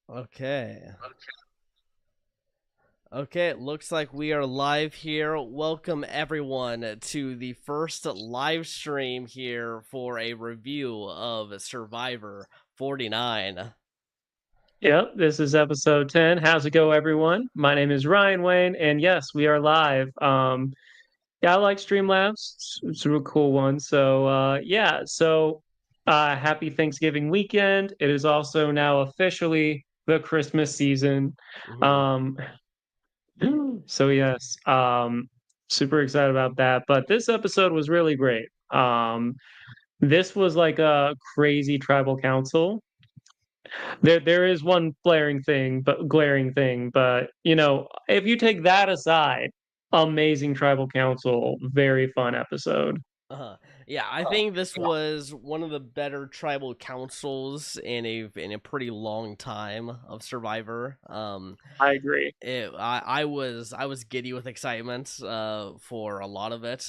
Okay. Okay, it looks like we are live here. Welcome everyone to the first live stream here for a review of Survivor 49. Yep, this is episode 10. How's it go, everyone? My name is Ryan Wayne, and yes, we are live. Yeah, I like Streamlabs. It's a real cool one. Happy Thanksgiving weekend. It is also now officially the Christmas season. Mhm. Um, yes, super excited about that. But this episode was really great. This was like a crazy tribal council. There is one glaring thing, but if you take that aside, amazing tribal council, very fun episode. Uh-huh. Yeah, I think this was one of the better tribal councils in a pretty long time of Survivor. I agree. I was giddy with excitement for a lot of it,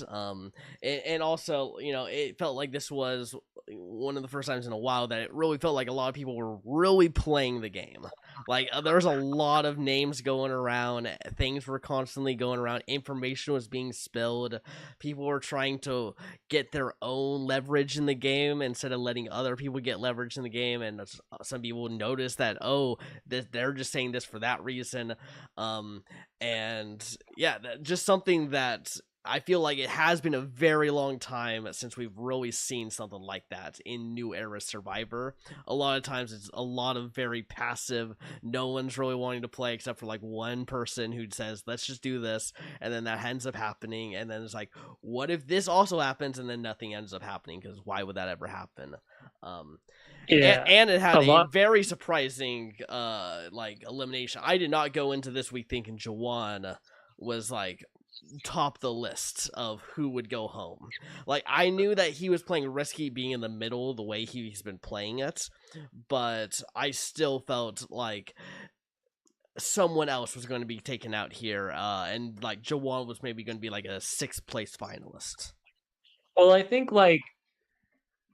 and also it felt like this was one of the first times in a while that it really felt like a lot of people were really playing the game. Like there's a lot of names going around, things were constantly going around, information was being spilled, people were trying to get their own leverage in the game instead of letting other people get leverage in the game, and some people notice that, oh, they're just saying this for that reason. um and yeah, just something that I feel like it has been a very long time since we've really seen something like that in New Era Survivor. A lot of times it's a lot of very passive, no one's really wanting to play except for like one person who says, let's just do this, and then that ends up happening, and then it's like, what if this also happens, and then nothing ends up happening, because why would that ever happen? um Yeah, and it a had a lot. very surprising like elimination. I did not go into this week thinking Jawan was like top the list of who would go home. Like I knew that he was playing risky being in the middle the way he's been playing it, but I still felt like someone else was going to be taken out here, and like Jawan was maybe going to be like a sixth place finalist. Well, I think like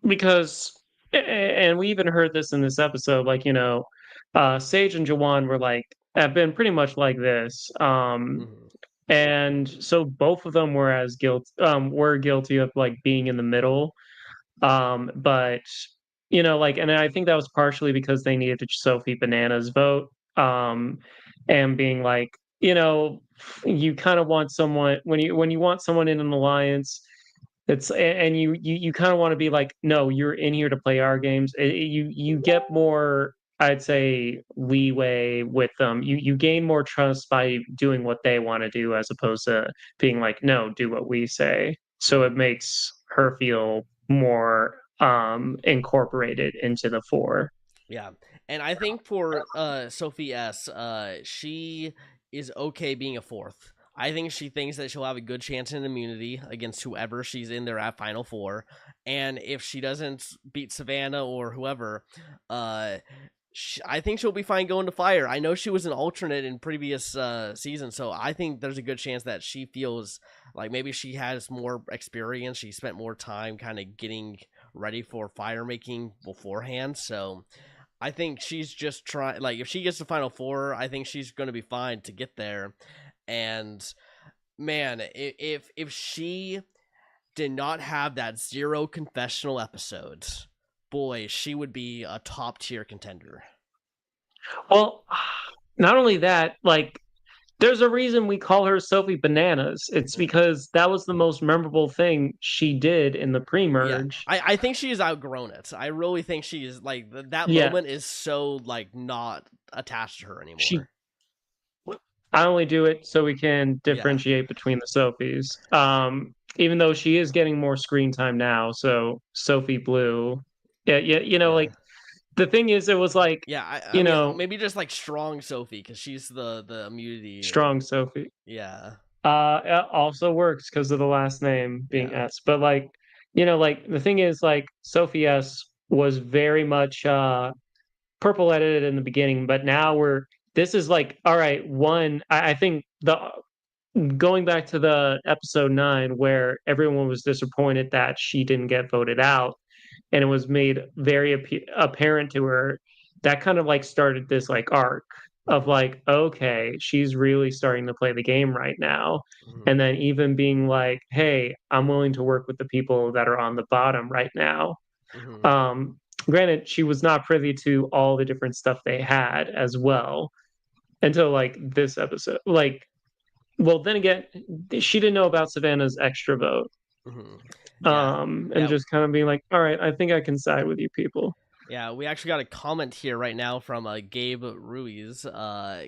because, and we even heard this in this episode, Sage and Jawan were like have been pretty much like this. Mm-hmm. And so both of them were guilty of like being in the middle. But and I think that was partially because they needed Sophie Banana's vote. And being like, you kind of want someone when you want someone in an alliance, and you kind of want to be like, no, you're in here to play our games. You get more, I'd say, leeway with them. You gain more trust by doing what they want to do as opposed to being like, no, do what we say. So it makes her feel more incorporated into the four. Yeah, and I think for Sophie S, she is okay being a fourth. I think she thinks that she'll have a good chance in immunity against whoever she's in there at Final Four, and if she doesn't beat Savannah or whoever, uh, I think she'll be fine going to fire. I know she was an alternate in previous seasons, so I think there's a good chance that she feels like maybe she has more experience. She spent more time kind of getting ready for fire making beforehand, so I think she's just trying. Like, if she gets to Final Four, I think she's going to be fine to get there. And man, if she did not have that zero confessional episode, boy, she would be a top tier contender. Well, not only that, like there's a reason we call her Sophie Bananas. It's Yeah, because that was the most memorable thing she did in the yeah. pre-merge. I think she's outgrown it. I really think she's like that Yeah, moment is so like not attached to her she anymore. I only do it so we can Yeah. differentiate between the Sophies. Even though she is getting more screen time now, so Sophie Blue. Yeah, yeah, Yeah. like the thing is it was like, Yeah, I you mean, know, maybe just like strong Sophie, because she's the immunity. strong Sophie. Yeah, It also works because of the last name being yeah. S. But like, like the thing is like Sophie S was very much purple edited in the beginning, but now this is like, all right, I think the going back to the episode 9 where everyone was disappointed that she didn't get voted out, and it was made very apparent to her that kind of like started this like arc of Mm-hmm. like, okay, she's really starting to play the game right now. Mm-hmm. And then even being like, hey, I'm willing to work with the people that are on the bottom right now. Mm-hmm. Um, Granted, she was not privy to all the different stuff they had as well until like this episode. Like, well, then again, she didn't know about Savannah's extra vote. Mm-hmm. Yeah. And Yeah. just kind of being like, all right, I think I can side with you people. Yeah, we actually got a comment here right now from Gabe Ruiz,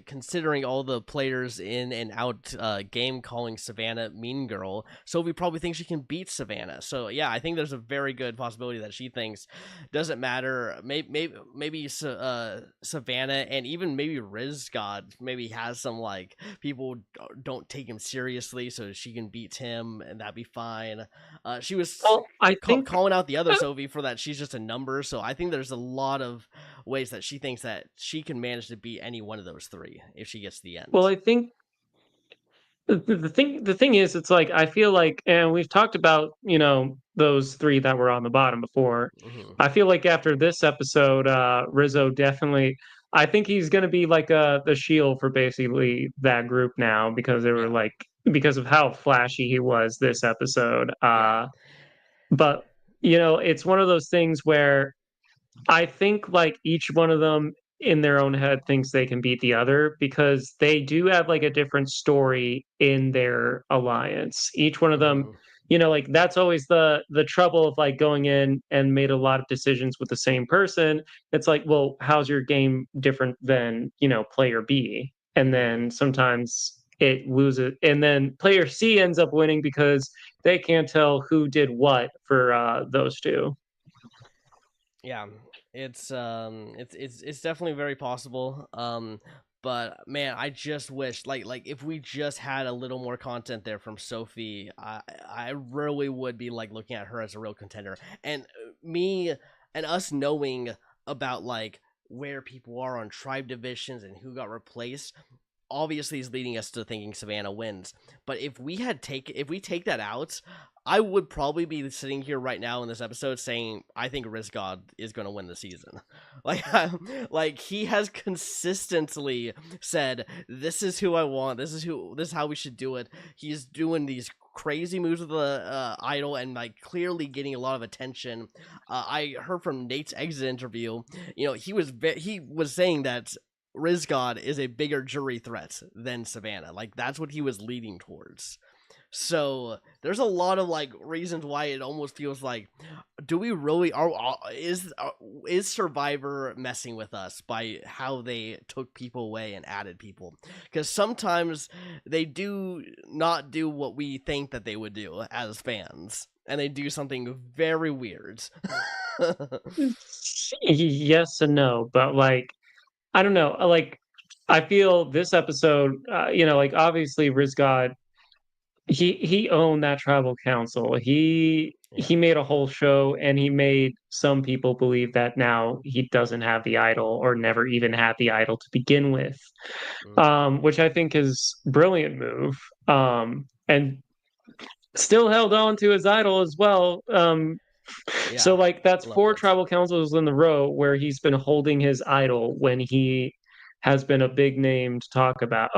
considering all the players in and out game calling Savannah Mean Girl, Sophie probably thinks she can beat Savannah. So yeah, I think there's a very good possibility that she thinks doesn't matter. Maybe Savannah and even maybe Rizz God maybe has some like people don't take him seriously, so she can beat him and that'd be fine. She was Well, I think calling out the other Sophie for that she's just a number. So I think there's a lot of ways that she thinks that she can manage to beat any one of those three if she gets to the well, end. I think the thing is, it's like I feel like, and we've talked about those three that were on the bottom before. Mm-hmm. I feel like after this episode, Rizzo definitely. I think he's going to be like the shield for basically that group now because they were Yeah. like because of how flashy he was this episode. Yeah. But it's one of those things where I think like each one of them in their own head thinks they can beat the other because they do have like a different story in their alliance. Each one of them, Mm-hmm. like that's always the trouble of like going in and made a lot of decisions with the same person. It's like, well, how's your game different than, player B? And Mm-hmm. then sometimes it loses and then player C ends up winning because they can't tell who did what for those two. Yeah. It's definitely very possible. But man, I just wish like if we just had a little more content there from Sophie, I really would be like looking at her as a real contender. And me and us knowing about like where people are on tribe divisions and who got replaced obviously is leading us to thinking Savannah wins. But if we take that out, I would probably be sitting here right now in this episode saying I think Rizz God is going to win the season. Like like he has consistently said this is who I want. This is how we should do it. He's doing these crazy moves with the idol and like clearly getting a lot of attention. I heard from Nate's exit interview, he was saying that Rizz God is a bigger jury threat than Savannah. Like that's what he was leading towards. So there's a lot of like reasons why it almost feels like, do we really is Survivor messing with us by how they took people away and added people? Because sometimes they do not do what we think that they would do as fans, and they do something very weird. Yes and no, but like I don't know, like I feel this episode, like obviously Rizz God, he owned that tribal council. Yeah. He made a whole show, and he made some people believe that now he doesn't have the idol or never even had the idol to begin with, Mm-hmm. which I think is brilliant move. And still held on to his idol as well. So Yeah. like that's Love four it. tribal councils in the row where he's been holding his idol when he has been a big name to talk about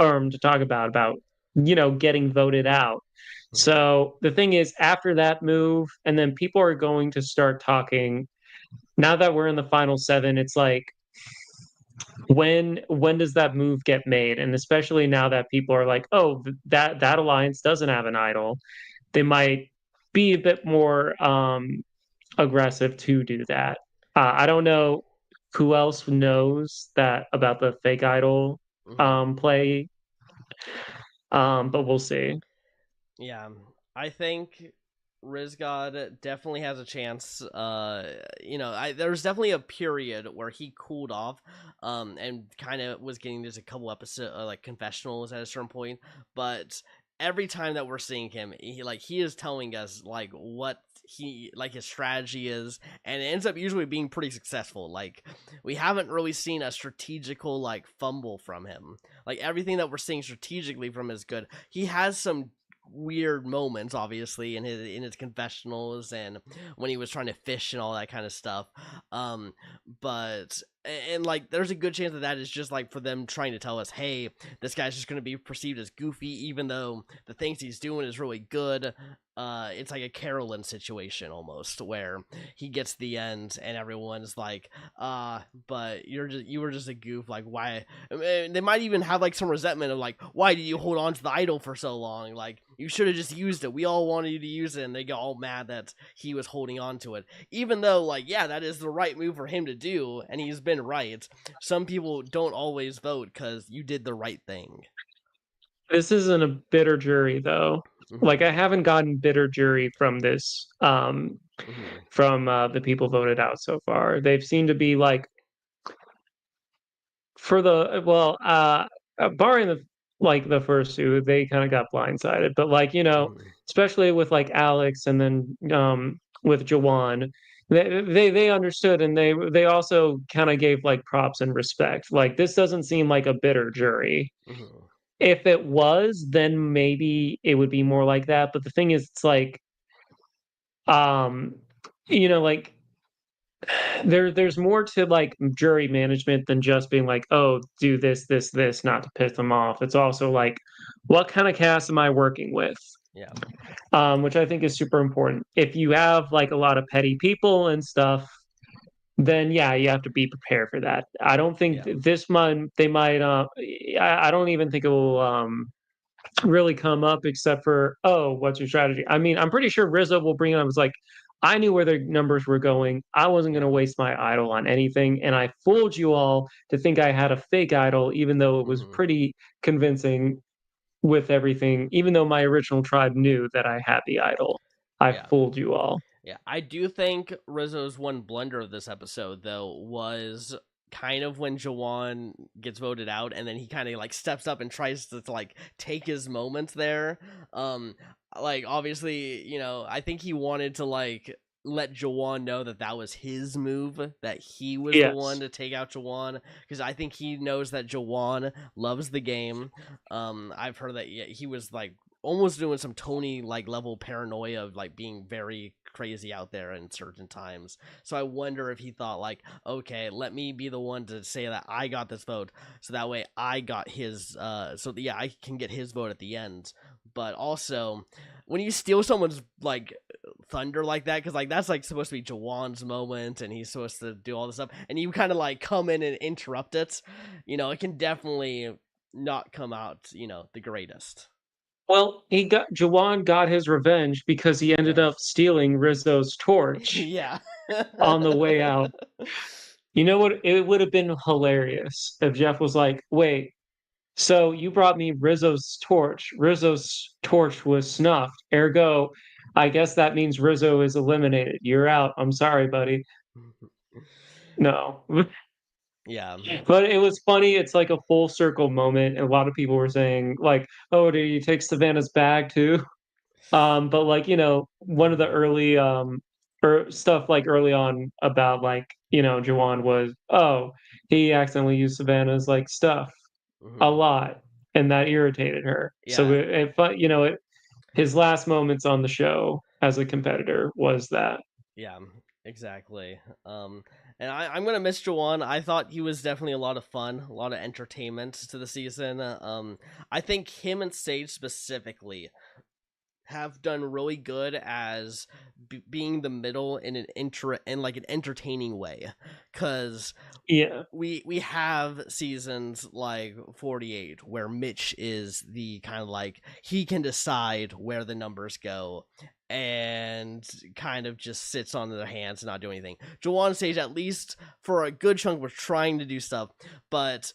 getting voted out. Mm-hmm. So the thing is, after that move, and then people are going to start talking. Now that we're in the final seven, it's like when does that move get made? And especially now that people are like, oh, that alliance doesn't have an idol, they might be a bit more aggressive to do that. I don't know who else knows that about the fake idol Mm-hmm. play, but we'll see. Yeah, I think Rizz God definitely has a chance. There was definitely a period where he cooled off, and kind of was getting just a couple episodes like confessionals at a certain point. But every time that we're seeing him, he is telling us like what he like his strategy is, and it ends up usually being pretty successful. Like we haven't really seen a strategical like fumble from him. Like everything that we're seeing strategically from him is good. He has some weird moments obviously in his confessionals and when he was trying to fish and all that kind of stuff, but and like there's a good chance that is just like for them trying to tell us, hey, this guy's just going to be perceived as goofy even though the things he's doing is really good. It's like a Carolyn situation almost where he gets to the end and everyone's like, but you were just a goof, like why. I mean, they might even have like some resentment of like, why did you hold on to the idol for so long, like you should have just used it, we all wanted you to use it, and they got all mad that he was holding on to it, even though like, yeah, that is the right move for him to do and he's been right. Some people don't always vote because you did the right thing. This isn't a bitter jury though. Like I Mm-hmm. haven't gotten bitter jury from this Mm-hmm. from the people voted out so far. They've seemed to be like for the well barring the first two, they kind of got blindsided. But like, Mm-hmm. especially with like Alex and then with Jawan, they understood and they also kind of gave like props and respect. Like this doesn't seem like a bitter jury. Mm-hmm. If it was, then maybe it would be more like that. But the thing is, it's like, um, like there's more to like jury management than just being like, oh, do this, not to piss them off. It's also like, what kind of cast am I working with? Yeah. Which I think is super important. If you have like a lot of petty people and stuff, then yeah, you have to be prepared for that. I don't think Yeah. this month they might. I don't even think it will. Really come up except for, oh, what's your strategy? I mean, I'm pretty sure Rizzo will bring it up. It's like, I knew where their numbers were going. I wasn't going to Yeah. waste my idol on anything. And I fooled you all to think I had a fake idol, even though it was Mm-hmm. pretty convincing with everything, even though my original tribe knew that I had the idol. I Yeah. fooled you all. Yeah, I do think Rizzo's one blunder of this episode though was kind of when Jawan gets voted out and then he kind of like steps up and tries to like take his moment there. Um like obviously, I think he wanted to like let Jawan know that that was his move, that he was the one Yes. to take out Jawan, because I think he knows that Jawan loves the game. I've heard that, yeah, he was like almost doing some Tony like level paranoia of like being very crazy out there in certain times. So I wonder if he thought like, okay, let me be the one to say that I got this vote, so that way I got his. So yeah, I can get his vote at the end. But also, when you steal someone's like thunder like that, because like that's like supposed to be Jawan's moment, and he's supposed to do all this stuff, and you kind of like come in and interrupt it, it can definitely not come out, the greatest. Well, Jawan got his revenge because he ended Yeah. up stealing Rizzo's torch Yeah. on the way out. You know what? It would have been hilarious if Jeff was like, wait, so you brought me Rizzo's torch. Rizzo's torch was snuffed. Ergo, I guess that means Rizzo is eliminated. You're out. I'm sorry, buddy. No. Yeah. But it was funny. It's like a full circle moment. And a lot of people were saying, like, oh, did you take Savannah's bag too? But like, one of the early or stuff like early on about like, Jawan was, oh, he accidentally used Savannah's like stuff a Hmm. lot, and that irritated her. So Yeah. his last moments on the show as a competitor was that. Yeah. Exactly. And I'm gonna miss Jawan. I thought he was definitely a lot of fun, a lot of entertainment to the season. I think him and Sage specifically have done really good as being the middle in in like an entertaining way, because Yeah. we have seasons like 48 where Mitch is the kind of like he can decide where the numbers go and kind of just sits on their hands and not do anything. Jawan Stage, at least for a good chunk, was trying to do stuff, but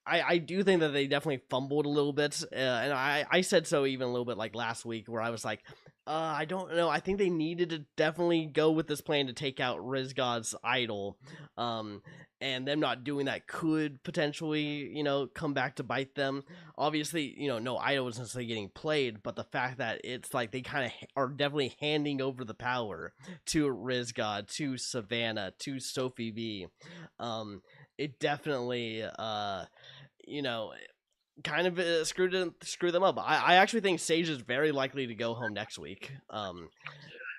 I do think that they definitely fumbled a little bit, and I said so even a little bit like last week where I was like, I don't know, I think they needed to definitely go with this plan to take out Rizz God's idol, and them not doing that could potentially come back to bite them. Obviously, no idol was necessarily getting played, but the fact that it's like they kind of are definitely handing over the power to Rizz God, to Savannah, to Sophi B, it definitely you know kind of screw them up. I actually think Sage is very likely to go home next week.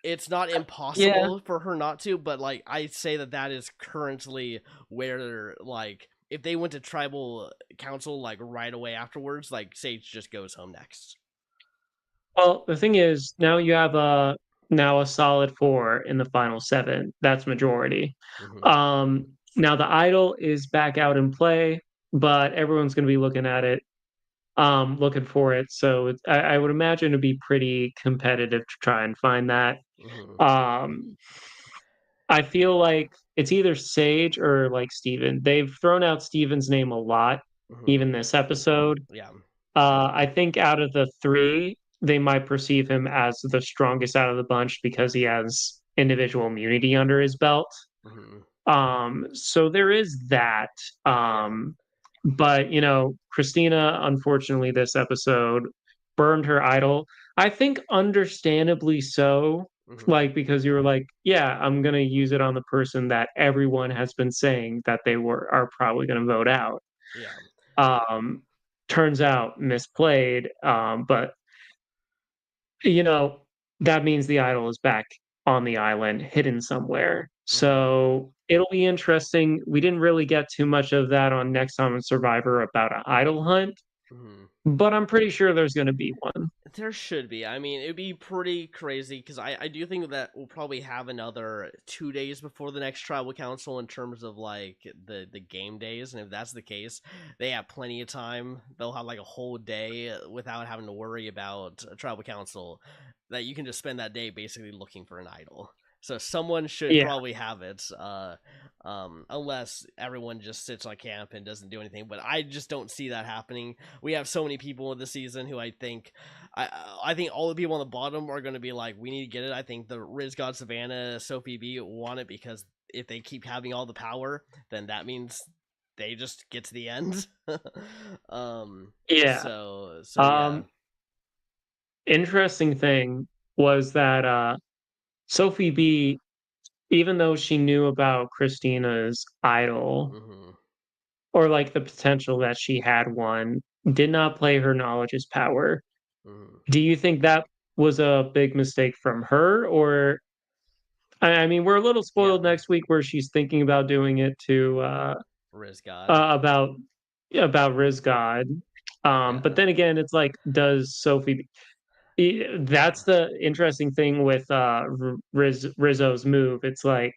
it's not Yeah. impossible for her not to, but like I say that is currently where like if they went to tribal council like right away afterwards, like Sage just goes home next. Well, the thing is, now a solid four in the final seven. That's majority. Mm-hmm. Now the idol is back out in play, but everyone's going to be looking at it, looking for it. So I would imagine it'd be pretty competitive to try and find that. Mm-hmm. Um, I feel like it's either Sage or like Steven. They've thrown out Steven's name a lot, Mm-hmm. even this episode. Yeah. I think out of the three, they might perceive him as the strongest out of the bunch because he has individual immunity under his belt. Mm-hmm. So there is that. Yeah. But Kristina, unfortunately, this episode burned her idol. I think understandably so, Mm-hmm. like because you were like, yeah, I'm gonna use it on the person that everyone has been saying that are probably gonna vote out. Yeah. Um, Turns out misplayed. But you know, that means the idol is back on the island, hidden somewhere. Mm-hmm. So it'll be interesting. We didn't really get too much of that on Next Time on Survivor about an idol hunt, Mm-hmm. but I'm pretty sure there's going to be one. There should be. I mean, it'd be pretty crazy because I do think that we'll probably have another 2 days before the next tribal council in terms of like the game days, and if that's the case, they have plenty of time. They'll have like a whole day without having to worry about a tribal council. That you can just spend that day basically looking for an idol. So someone should Yeah, probably have it, unless everyone just sits on camp and doesn't do anything. But I just don't see that happening. We have so many people in the season who I think all the people on the bottom are going to be like, we need to get it. I think the Rizz God, Savannah, Sophi B want it because if they keep having all the power, then that means they just get to the end. um, yeah. so yeah. Um, Interesting thing was that Sophie B, even though she knew about Christina's idol Mm-hmm. or like the potential that she had one, did not play her knowledge as power. Mm-hmm. Do you think that was a big mistake from her, or I mean, we're a little Yeah, spoiled next week where she's thinking about doing it to Rizz God. uh about Rizz God. But Yeah, then again, it's like, does Sophie? That's the interesting thing with Rizzo's move. It's like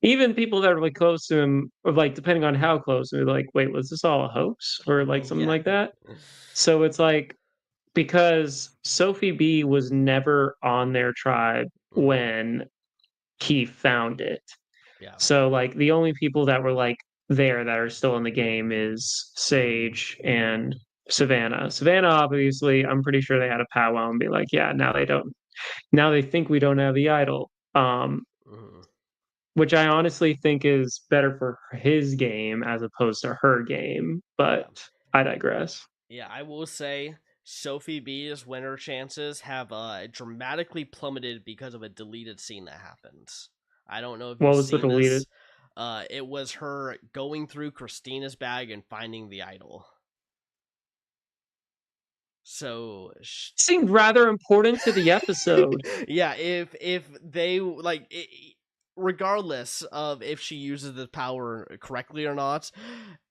even people that are like close to him, or like depending on how close, they're like, wait, was this all a hoax or like something yeah. like that? So it's like because Sophie B was never on their tribe Mm-hmm. when Keith found it. Yeah. So like the only people that were like there that are still in the game is Sage and Savannah. Savannah, obviously, I'm pretty sure they had a powwow and be like, yeah, now they don't. Now they think we don't have the idol. Mm-hmm. Which I honestly think is better for his game as opposed to her game. But Yeah. I digress. Yeah, I will say Sophi B's winner chances have dramatically plummeted because of a deleted scene that happens. I don't know if you've What was the seen deleted? this. It was her going through Christina's bag and finding the idol. So, Seemed rather important to the episode. yeah, if they like regardless of if she uses the power correctly or not,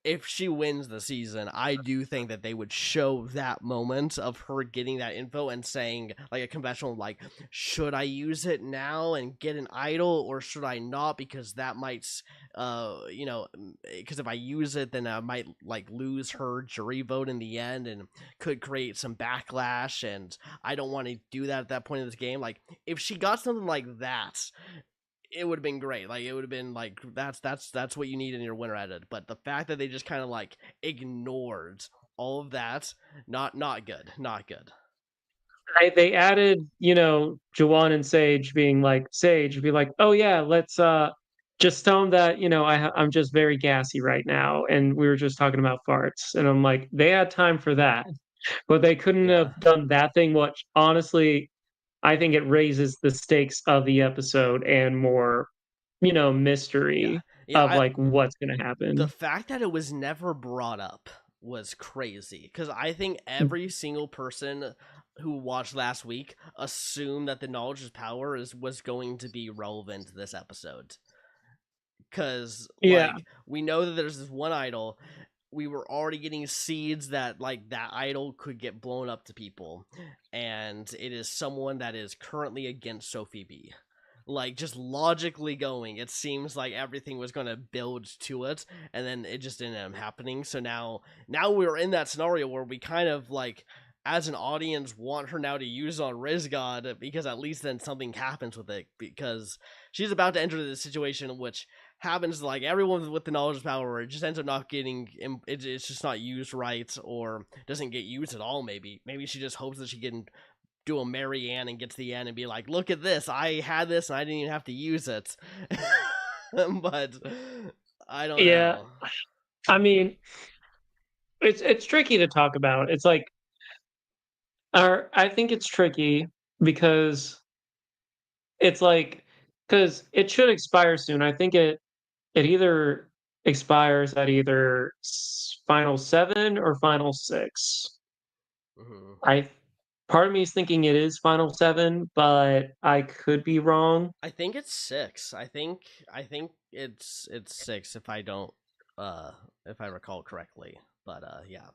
if she wins the season, I do think that they would show that moment of her getting that info and saying like a conventional like, should I use it now and get an idol or should I not, because that might because if I use it then I might like lose her jury vote in the end and could create some backlash, and I don't want to do that at that point in this game. Like if she got something like that, it would have been great. Like it would have been like that's what you need in your winner edit. But the fact that they just kind of like ignored all of that, not good, not good. They added, Jawan and Sage being like, Sage be like, oh yeah, let's just tell him that, I'm just very gassy right now. And we were just talking about farts. And I'm like, they had time for that. But they couldn't Yeah, have done that thing, which honestly, I think it raises the stakes of the episode and more, yeah, mystery yeah. of like what's gonna The happen. fact that it was never brought up was crazy because I think every single person who watched last week assume that the knowledge is power was going to be relevant to this episode, because Yeah. like we know that there's this one idol. We were already getting seeds that like that idol could get blown up to people, and it is someone that is currently against Sophi B. Like, just logically going, it seems like everything was going to build to it, and then it just didn't end up happening. So now we're in that scenario where we kind of like, as an audience, want her now to use on Rizz God, because at least then something happens with it, because she's about to enter this situation which happens like everyone with the knowledge of power. It just ends up not getting, it's just not used right, or doesn't get used at all. Maybe she just hopes that she can do a Marianne and get to the end and be like, look at this, I had this and I didn't even have to use it. But I don't Yeah. know. I mean, it's tricky to talk about. It's like, or I think it's tricky because it's like, because it should expire soon. I think it either expires at either final 7 or final 6. Hmm. I Part of me is thinking it is final 7, but I could be wrong. I think it's 6. I think it's 6, if I don't uh if I recall correctly. But yeah.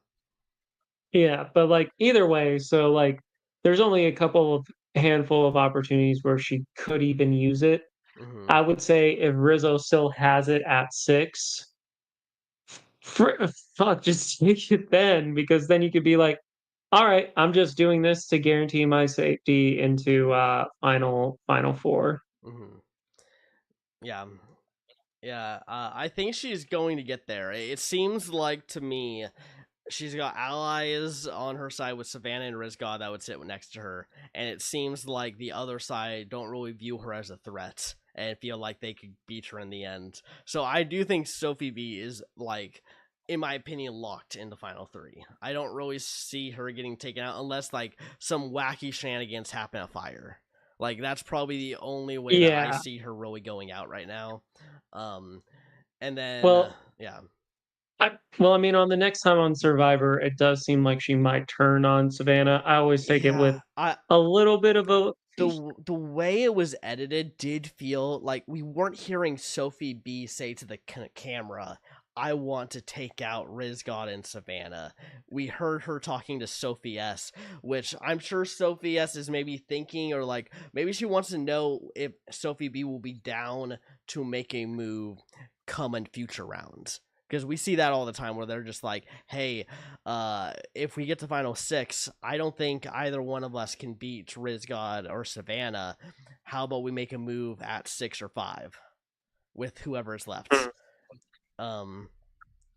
Yeah, but like either way, so like there's only a couple of handful of opportunities where she could even use it. Hmm. I would say if Rizzo still has it at 6, fr fuck, just take it then, because then you could be like, "All right, I'm just doing this to guarantee my safety into, final 4." Hmm. Yeah. Yeah, I think she's going to get there. It seems like to me she's got allies on her side with Savannah and Rizz God that would sit next to her, and it seems like the other side don't really view her as a threat and feel like they could beat her in the end. So I do think Sophi B is, like, in my opinion, locked in the final 3. I don't really see her getting taken out unless like some wacky shenanigans happen at Fire. Like, that's probably the only way that I Yeah. see her really going out right now. Um, and then Well, yeah. I mean, on the next time on Survivor, it does seem like she might turn on Savannah. I always take it with Yeah, I a little bit of a the way it was edited did feel like we weren't hearing Sophi B say to the camera, "I want to take out Rizz God and Savannah." We heard her talking to Sophie S, which I'm sure Sophie S is maybe thinking, or like maybe she wants to know if Sophi B will be down to make a move come in future rounds. Because we see that all the time where they're just like, hey, if we get to final 6, I don't think either one of us can beat Rizz God or Savannah. How about we make a move at 6 or 5 with whoever is left? Um,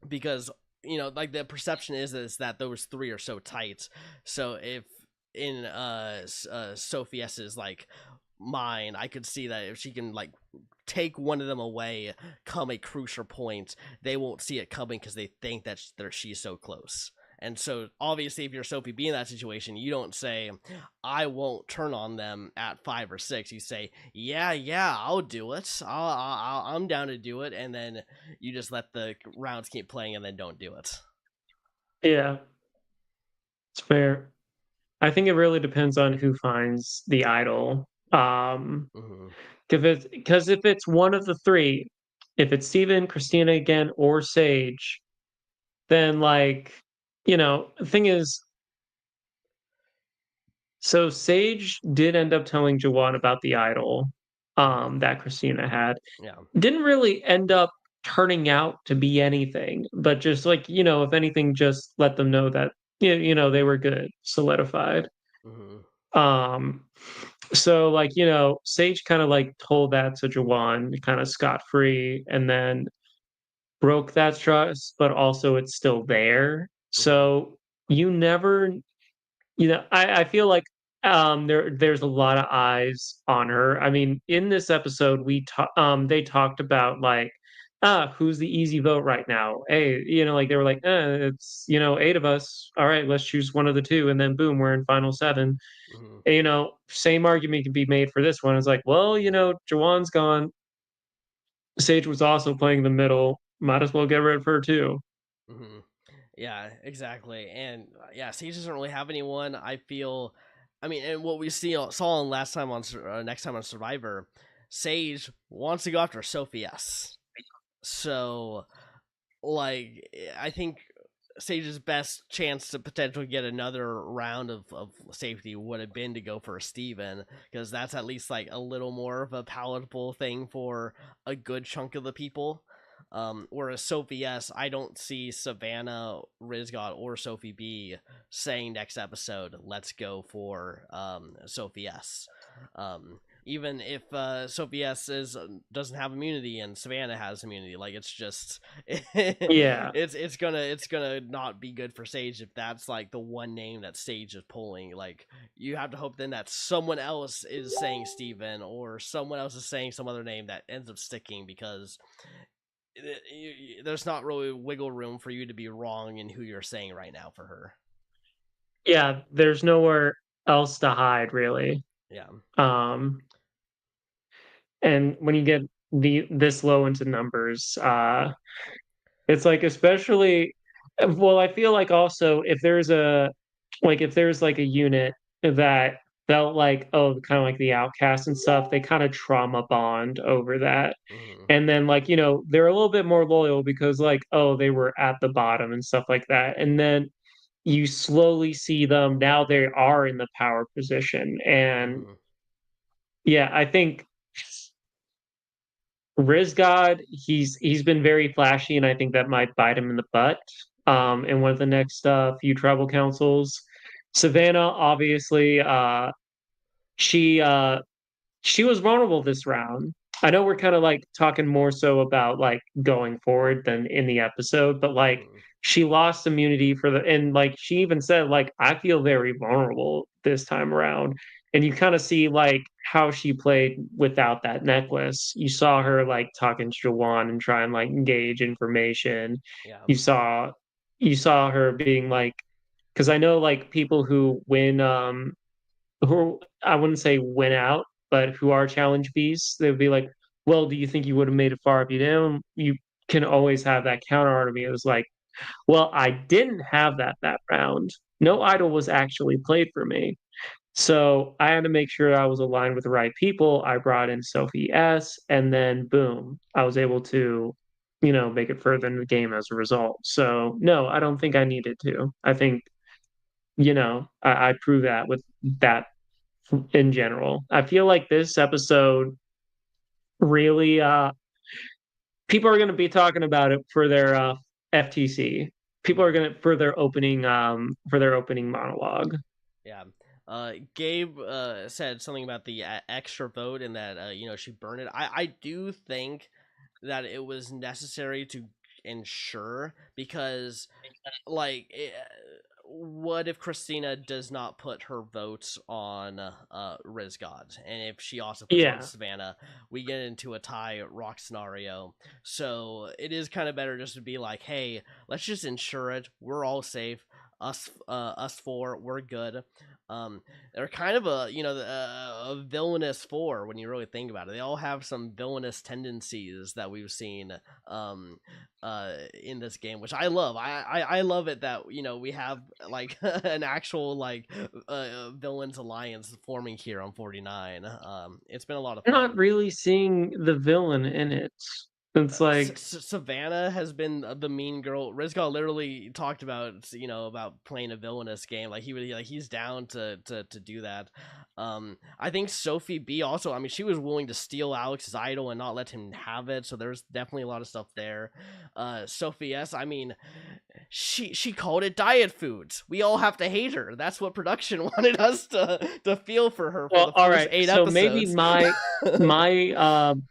because like the perception is that those 3 are so tight. So if in Sophie S's like mind, I could see that if she can like take one of them away come a crucial point, they won't see it coming because they think that she's so close. And so obviously if you're Sophie B in that situation, you don't say I won't turn on them at 5 or 6. You say yeah, I'll do it, I'm down to do it, and then you just let the rounds keep playing and then don't do it. Yeah, it's fair. I think it really depends on who finds the idol. Mm-hmm. Because if it's one of the 3, if it's Steven, Christina again, or Sage, then like, the thing is, so Sage did end up telling Jawan about the idol, Mm-hmm. that Christina had. Yeah. Didn't really end up turning out to be anything, but just like, if anything, just let them know that, they were good, solidified. Mm-hmm. Um, so like, Sage kind of like told that to Jawan kind of scot free, and then broke that trust, but also it's still there. Mm-hmm. So you never, I feel like there's a lot of eyes on her. I mean, in this episode, they talked about like, who's the easy vote right now? Hey, like they were like, it's 8 of us. All right, let's choose one of the 2, and then boom, we're in final 7. Mm-hmm. And, same argument can be made for this one. It's like, well, Jawan's gone. Sage was also playing the middle. Might as well get rid of her too. Mm-hmm. Yeah, exactly. And yeah, Sage doesn't really have anyone. I feel I mean, and what we saw last time on next time on Survivor, Sage wants to go after Sophie S. So, like, I think Sage's best chance to potentially get another round of safety would have been to go for Steven, because that's at least like a little more of a palatable thing for a good chunk of the people. Whereas Sophie S, I don't see Savannah, Rizz God, or Sophi B saying next episode, let's go for Sophie S. Even if Sophie S doesn't have immunity and Savannah has immunity, like it's just Yeah. it's gonna not be good for Sage if that's like the one name that Sage is pulling. Like you have to hope then that someone else is saying Steven or someone else is saying some other name that ends up sticking, because there's not really wiggle room for you to be wrong in who you're saying right now for her. Yeah, there's nowhere else to hide really. Yeah. Um, and when you get this low into numbers, it's like especially well, I feel like also if there's like a unit that felt like, oh, kind of like the outcast and stuff, they kind of trauma bond over that. Mm-hmm. And then like, they're a little bit more loyal because like, oh, they were at the bottom and stuff like that. And then you slowly see them now they are in the power position. And Mm-hmm. yeah, I think Rizz God, he's been very flashy, and I think that might bite him in the butt. Mm-hmm. In one of the next few tribal councils. Savannah, obviously, she uh she was vulnerable this round. I know we're kind of like talking more so about like going forward than in the episode, but like Mm-hmm. she lost immunity for and like she even said like I feel very vulnerable this time around. And you kind of see like how she played without that necklace. You saw her like talking to Jawan and try and like engage information. Yeah. You saw you saw her being like because I know like people who I wouldn't say win out, but who are challenge beasts, they would be like, well, do you think you would have made it far if you didn't? You can always have that counter argument. It was like, well, I didn't have that round. No idol was actually played for me. So I had to make sure I was aligned with the right people. I brought in Sophie S, and then boom, I was able to, make it further in the game as a result. So no, I don't think I needed to. I think, I proved that with that in general. I feel like this episode really people are going to be talking about it for their FTC. People are Mm-hmm. going to for their opening monologue. Yeah. Gabe said something about the extra vote and that she burned it. I do think that it was necessary to ensure, because like what if Kristina does not put her votes on Rizz God, and if she also puts on Yeah. Savannah, we get into a tie rock scenario. So it is kind of better just to be like, hey, let's just ensure it. We're all safe. Us four, we're good. Um, they're kind of a villainous four when you really think about it. They all have some villainous tendencies that we've seen um in this game, which I love. I love it that we have like an actual like villains alliance forming here on 49. It's been a lot of I'm not fun. really seeing the villain in it. It's like Savannah has been the mean girl. Rizka literally talked about about playing a villainous game. Like he's down to do that. I think Sophi B also. I mean, she was willing to steal Alex's idol and not let him have it. So there's definitely a lot of stuff there. Sophie S. I mean, she called it diet foods. We all have to hate her. That's what production wanted us to feel for her for well, the all first right. 8 So maybe episodes.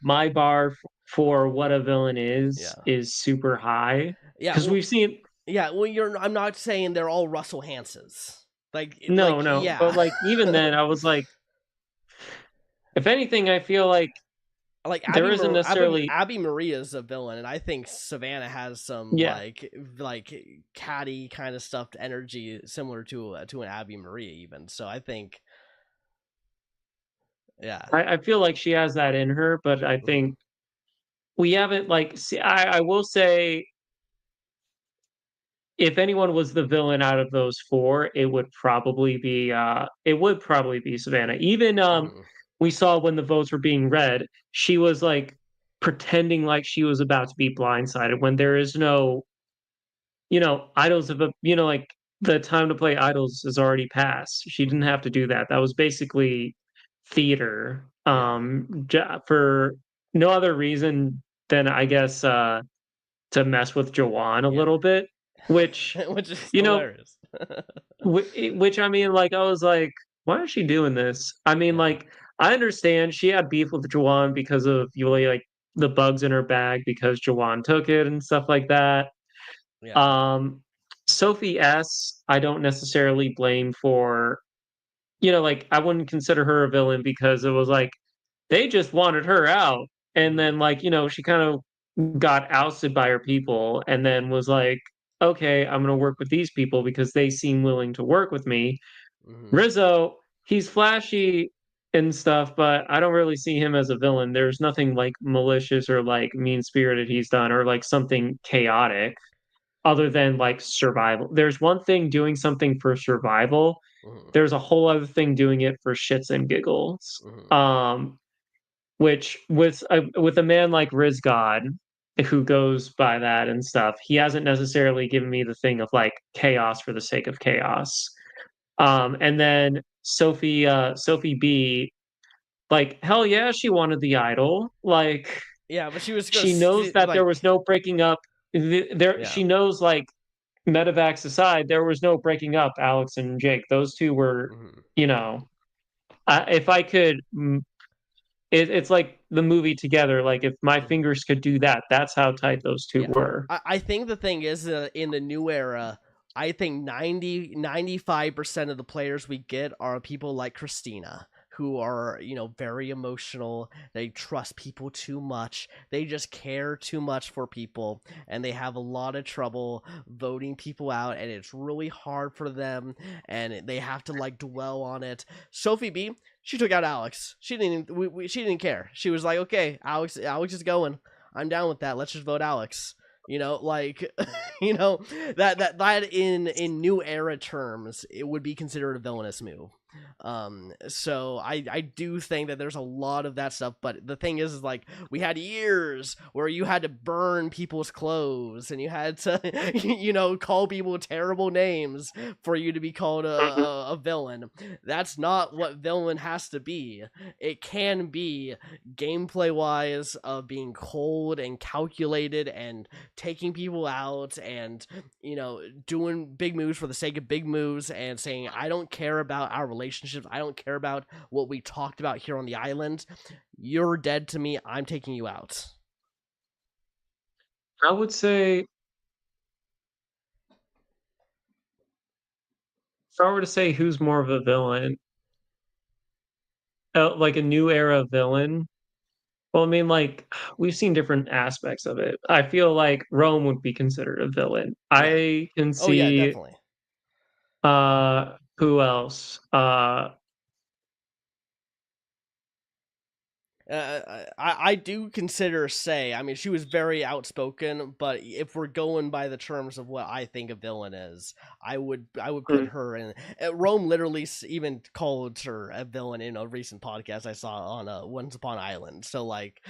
my bar for what a villain Yeah. is super high Yeah, because we've seen yeah. Well, you're. I'm not saying they're all Russell Hanses. no, no, but Yeah. like even then, I was like, if anything, I feel like Like there isn't necessarily, Abby Maria is a villain, and I think Savannah has some yeah. like catty kind of stuffed energy similar to an Abby Maria even. So I think yeah. I feel like she has that in her, but I Mhm. think we haven't like. See, I will say if anyone was the villain out of those 4, it would probably be Savannah. Even, Mhm. we saw when the votes were being read, she was, like, pretending like she was about to be blindsided when there is no, idols of a like, the time to play idols has already passed. She didn't Mhm. have to do that. That was basically theater, Yeah. ja for no other reason than, I guess, to mess with Jawan a Yeah. little bit, which, Which is you know, hilarious. which I mean, like, I was like, "Why is she doing this?" I mean, Yeah. like, I understand she had beef with Jawan because of Yuli, like, the bugs in her bag because Jawan took it and stuff like that. Yeah. Um, Sophie S, I don't necessarily blame for, like, I wouldn't consider her a villain because it was like, they just wanted her out, and Mhm. then, like, she kind of got ousted by her people and then was like, "Okay, I'm gonna work with these people because they seem willing to work with me." Mhm. Rizzo, he's flashy and stuff, but I don't really see him as a villain. There's nothing, like, malicious or, like, mean-spirited he's done or, like, something chaotic other than, like, survival. There's one thing doing something for survival, Mhm. there's a whole other thing doing it for shits and giggles. Mhm. Which with a man like Rizz God, who goes by that and stuff, he hasn't necessarily given me the thing of, like, chaos for the sake of chaos. And then Sophi B, like, hell yeah, she wanted the idol. Like, Yeah, but she was gonna she knows that there like was no breaking up. yeah. She knows, like, Medivacs aside, there was no breaking up Alex and Jake. Those two were, Mhm. you know, if I could, it's like the movie Together. Like, if my Mhm. fingers could do that, that's how tight those two Yeah. were. I think the thing is in the new era, I think 95% of the players we get are people like Kristina, who are, very emotional. They trust people too much. They just care too much for people, and they have a lot of trouble voting people out, and it's really hard for them, and they have to like dwell on it. Sophi B, she took out Alex. She didn't. She didn't care. She was like, okay, Alex is going. I'm down with that. Let's just vote Alex. Like that in new era terms, it would be considered a villainous move. So I do think that there's a lot of that stuff, but the thing is like we had years where you had to burn people's clothes and you had to call people terrible names for you to be called Mhm. a villain. That's not what villain has to be. It can be gameplay wise of being cold and calculated and taking people out and doing big moves for the sake of big moves and saying I don't care about our relationships, I don't care about what we talked about here on the island, you're dead to me, I'm taking you out. I would say, if I were to say who's more of a villain, like a new era villain. Well, I mean, like, we've seen different aspects of it. I feel like Rome would be considered a villain. Yeah. I can Oh yeah, see, definitely. who else? I do consider Say. I mean, she was very outspoken, but if we're going by the terms of what I think a villain is, I would put mm, her in. Rome literally even called her a villain in a recent podcast I saw on Once Upon an Island. So like,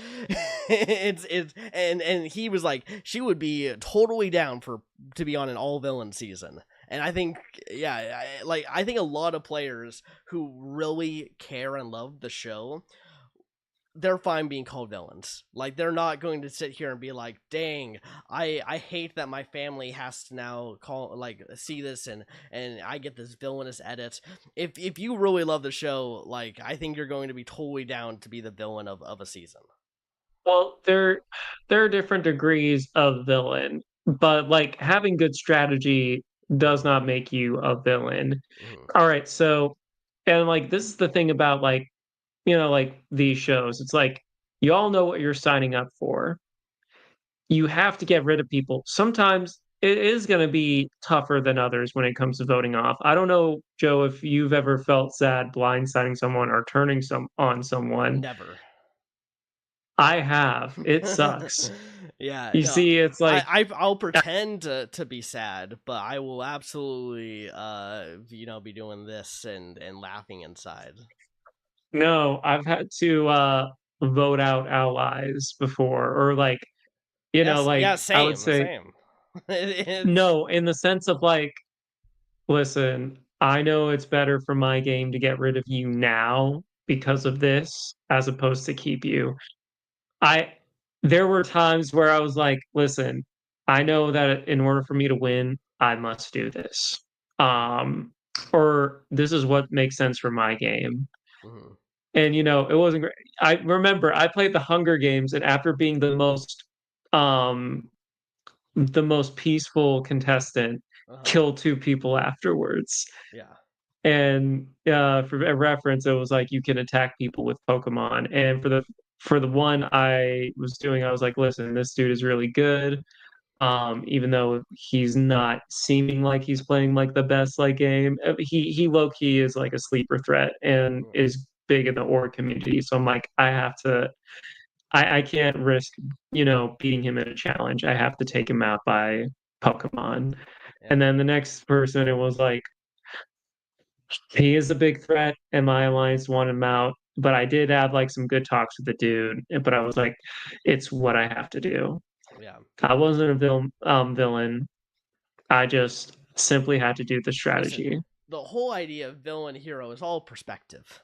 it's and he was like she would be totally down for to be on an all villain season. And I think, yeah, I think a lot of players who really care and love the show, they're fine being called villains. Like they're not going to sit here and be like, "Dang, I hate that my family has to now call like see this and I get this villainous edit." If you really love the show, like I think you're going to be totally down to be the villain of a season. well, there are different degrees of villain, but, like, having good strategy does Mm-hmm. not make you a villain. Mm-hmm. Alright, so, and, like, this is the thing about, like, like, these shows. It's like, you all know what you're signing up for. You have to get rid of people. Sometimes it is gonna be tougher than others when it comes to voting off. I don't know, Joe, if you've ever felt sad blindsiding someone or turning some on someone. Never. I have. It sucks. Yeah, You no, see, it's like I'll pretend to be sad, but I will absolutely be doing this and laughing inside. no, I've had to vote out allies before, or like, Yes, yeah, I would same, say same. It's no, in the sense of like, listen, I know it's better for my game to get rid of you now because of this, as opposed to keep you. I There were times where I was like, listen, I know that in order for me to win, I must do this. Um, or this is what makes sense for my game. mhm, And it wasn't great. I remember I played the Hunger Games, and after being um the most peaceful contestant, uh-huh, killed two people afterwards. yeah, And for a reference, it was like you can attack people with Pokemon. And for the one I was doing, I was like, listen, this dude is really good. Even though he's not seeming like he's playing like the best like game, he low key is like a sleeper threat and mm, is big in the org community. So I'm like, I can't risk, beating him in a challenge. I have to take him out by Pokemon. yeah, And then the next person, it was like, he is a big threat, and my alliance want him out. But I did have like some good talks with the dude, but I was like, it's what I have to do. yeah. I wasn't a villain. I just simply had to do the Listen, strategy. the whole idea of villain hero is all perspective.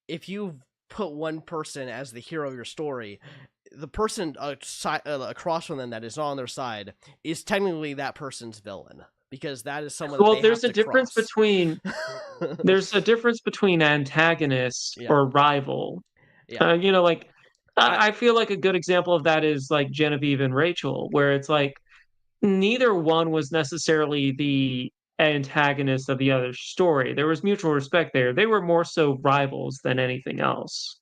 If you put one person as the hero of your story, the person across from them that is on their side is technically that person's villain because that is someone that Well, they have to cross. there's a difference between antagonist Yeah, or rival. yeah. Like I I feel like a good example of that is like Genevieve and Rachel, where it's like neither one was necessarily the antagonist of the other's story. There was mutual respect there. They were more so rivals than anything else.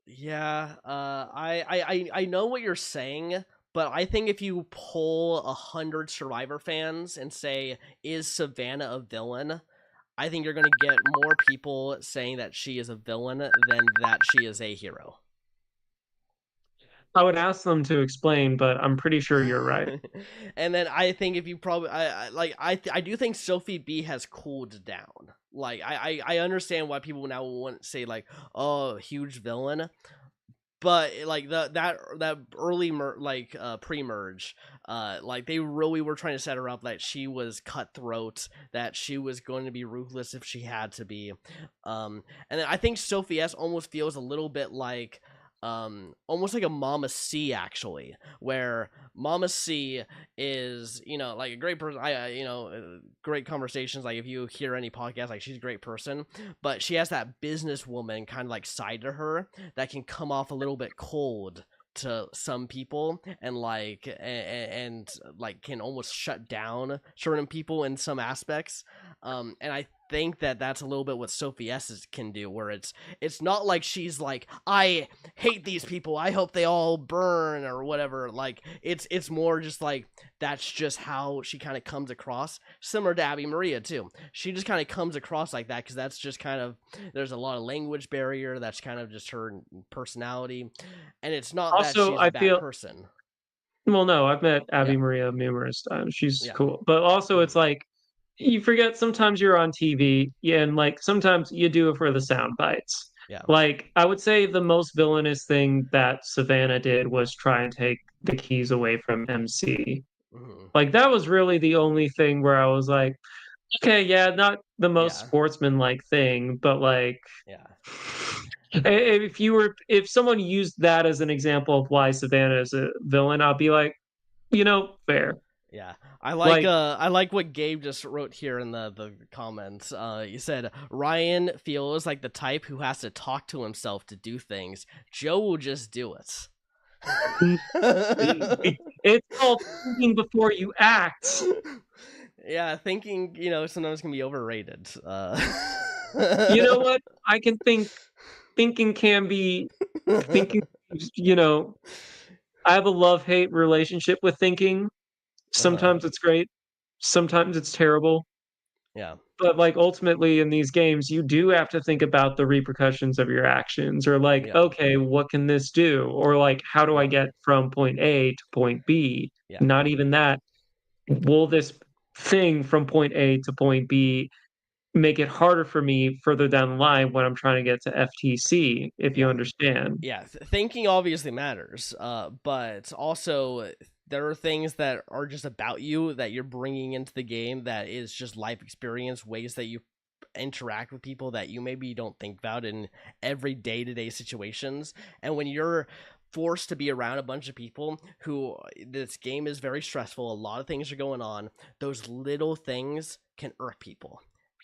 Yeah, I know what you're saying, but I think if you poll 100 Survivor fans and say, "Is Savannah a villain?" I think you're gonna get more people saying that she is a villain than that she is a hero. I would ask them to explain, but I'm pretty sure you're right. And then I think if you probably I do think Sophie B has cooled down. Like I understand why people now want to say like, oh, huge villain, but like that early pre-merge, like they really were trying to set her up that she was cutthroat, that she was going to be ruthless if she had to be. And then I think Sophie S almost feels a little bit like almost like a Mama C, actually, where Mama C is, like a great person. Great conversations, like if you hear any podcast, like she's a great person, but she has that businesswoman kind of like side to her that can come off a little bit cold to some people, and like can almost shut down certain people in some aspects. And I think that that's a little bit what Sophie S can do, where it's not like she's like, I hate these people, I hope they all burn or whatever. Like it's more just like that's just how she kind of comes across, similar to Abby Maria too. She just kind of comes across like that because that's just kind of, there's a lot of language barrier, that's kind of just her personality, and it's not that Also, she's a I bad feel person. well, no, I've met Yeah, Abby Maria numerous times. She's yeah, cool. But also mhm, it's like you forget sometimes you're on TV, yeah, and like sometimes you do it for the sound bites. yeah, Like I would say the most villainous thing that Savannah did was try and take the keys away from MC. mhm, Like that was really the only thing where I was like, okay, yeah, not the most yeah, sportsmanlike thing, but like yeah. if someone used that as an example of why Savannah is a villain, I'll be like, fair. Yeah, Like, I like what Gabe just wrote here in the comments. He said Ryan feels like the type who has to talk to himself to do things. Joe will just do it. it's called thinking before you act. Yeah, thinking, sometimes can be overrated. You know what? I can think thinking can be thinking, you know, I have a love-hate relationship with thinking. Uh-huh. Sometimes it's great, sometimes it's terrible. Yeah. But, like, ultimately in these games, you do have to think about the repercussions of your actions or, like, Yeah. "Okay, what can this do?" Or, like, "How do I Yeah. get from point A to point B?" Yeah. Not even that. Will this thing from point A to point B make it harder for me further down the line when I'm trying to get to FTC, if you Yeah. understand? Yeah, thinking obviously matters, but also there are things that are just about you that you're bringing into the game that is just life experience, ways that you interact with people that you maybe don't think about in every day-to-day situations. And when you're forced to be around a bunch of people who this game is very stressful, a lot of things are going on, those little things can irk people.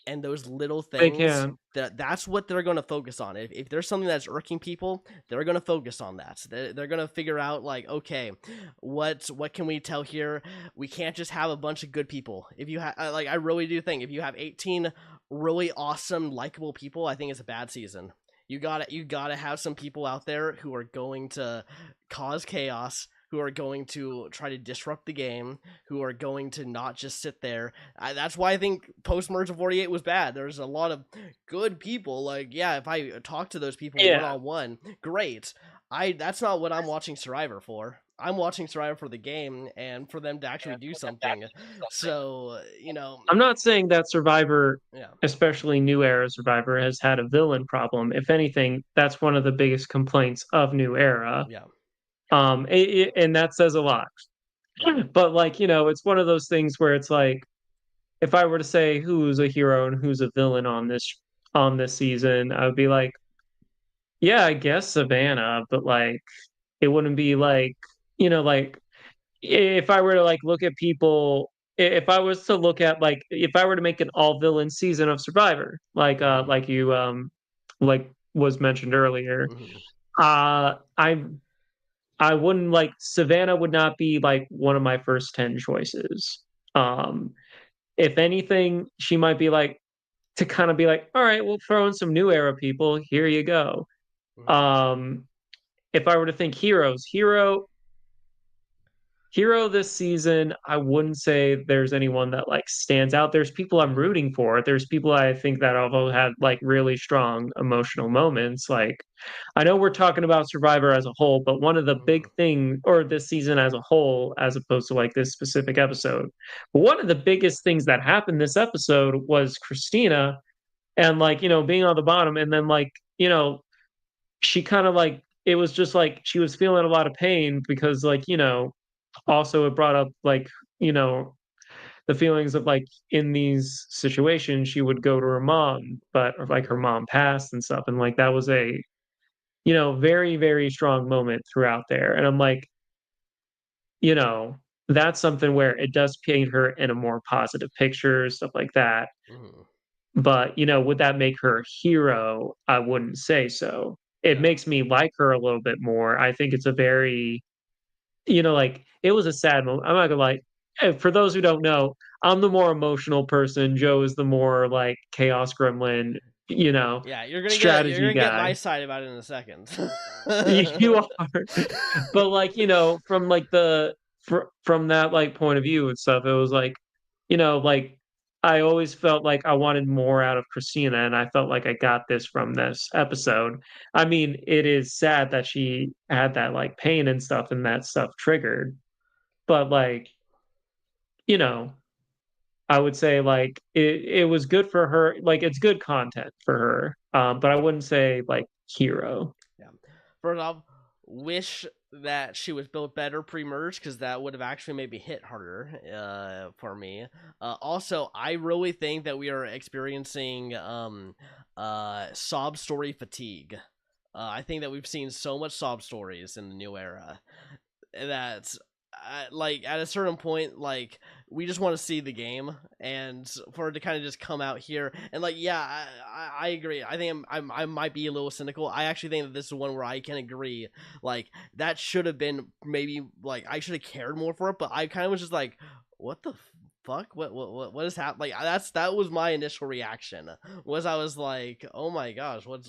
And those little They things can. that's what they're going to focus on. If there's something that's irking people, they're going to focus on that. They're going to figure out like, okay, what can we tell here? We can't just have a bunch of good people. If you have like, I really do think if you have 18 really awesome likable people, I think it's a bad season. You gotta have some people out there who are going to cause chaos, who are going to try to disrupt the game, who are going to not just sit there. That's why I think post merge of 48 was bad. There's a lot of good people. Like, yeah, if I talk to those people one Yeah. on one, great. I That's not what I'm watching Survivor for. I'm watching Survivor for the game and for them to actually do something. So, I'm not saying that Survivor, yeah, especially New Era Survivor, has had a villain problem. If anything, that's one of the biggest complaints of New Era. yeah, And that says a lot. yeah, But, like, it's one of those things where it's like, if I were to say who's a hero and who's a villain on this season, I would be like, yeah, I guess Savannah, but like it wouldn't be like, like if I were to like look at people, if I was to look at like if I were to make an all villain season of Survivor, mm-hmm, like you like was mentioned earlier, mm-hmm, uh I I wouldn't like Savannah would not be like one of my first 10 choices. Um if anything, she might be like to kind of be like, all right, we'll throw in some new era people. Here you go. mm-hmm, Um, if I were to think heroes, hero this season, I wouldn't say there's anyone that like stands out. There's people I'm mm-hmm, rooting for. There's people I think that although had like really strong emotional moments. Like I know we're talking about Survivor as a whole, but one of the big mm-hmm, thing or this season as a whole, as opposed to like this specific episode, but one of the biggest things that happened this episode was Kristina and like, being on the bottom and then like, she kind of like it was just like she was feeling a lot of pain because like also it brought up like you know the feelings of like in these situations she would go to her mom but or like her mm-hmm. mom passed and stuff and like that was a very very strong moment throughout there and I'm like you know that's something where it does paint her in a more positive picture stuff like that Mm-hmm. but would that make her a hero? I wouldn't say so. It Yeah. makes me like her a little bit more. I think it's a very like, it was a sad moment. I'm not gonna lie. For those who don't know, I'm the more emotional person. Joe is the more, like, chaos gremlin, Yeah, you're strategy gonna get guy. my side about it in a second. You are. But, like, from, like, from that, like, point of view and stuff, it was like, like, I always felt like I wanted more out of Christina, and I felt like I got this from this episode. I mean, it is sad that she had that, like, pain and stuff and that stuff triggered, but, like, you know, I would say, like, it was good for her like, it's good content for her, but I wouldn't say, like, hero. Yeah. First off, wish that she was built better pre-merge because that would have actually maybe hit harder for me. Also, I really think that we are experiencing sob story fatigue. I think that we've seen so much sob stories in the new era that like at a certain point like we just want to see the game and for it to kind of just come out here and like yeah I agree. I think I might be a little cynical. I actually think that this is one where I can agree like that should have been maybe like I should have cared more for it, but I kind of was just like what the fuck what is happening. Like that was my initial reaction was I was like oh my gosh what's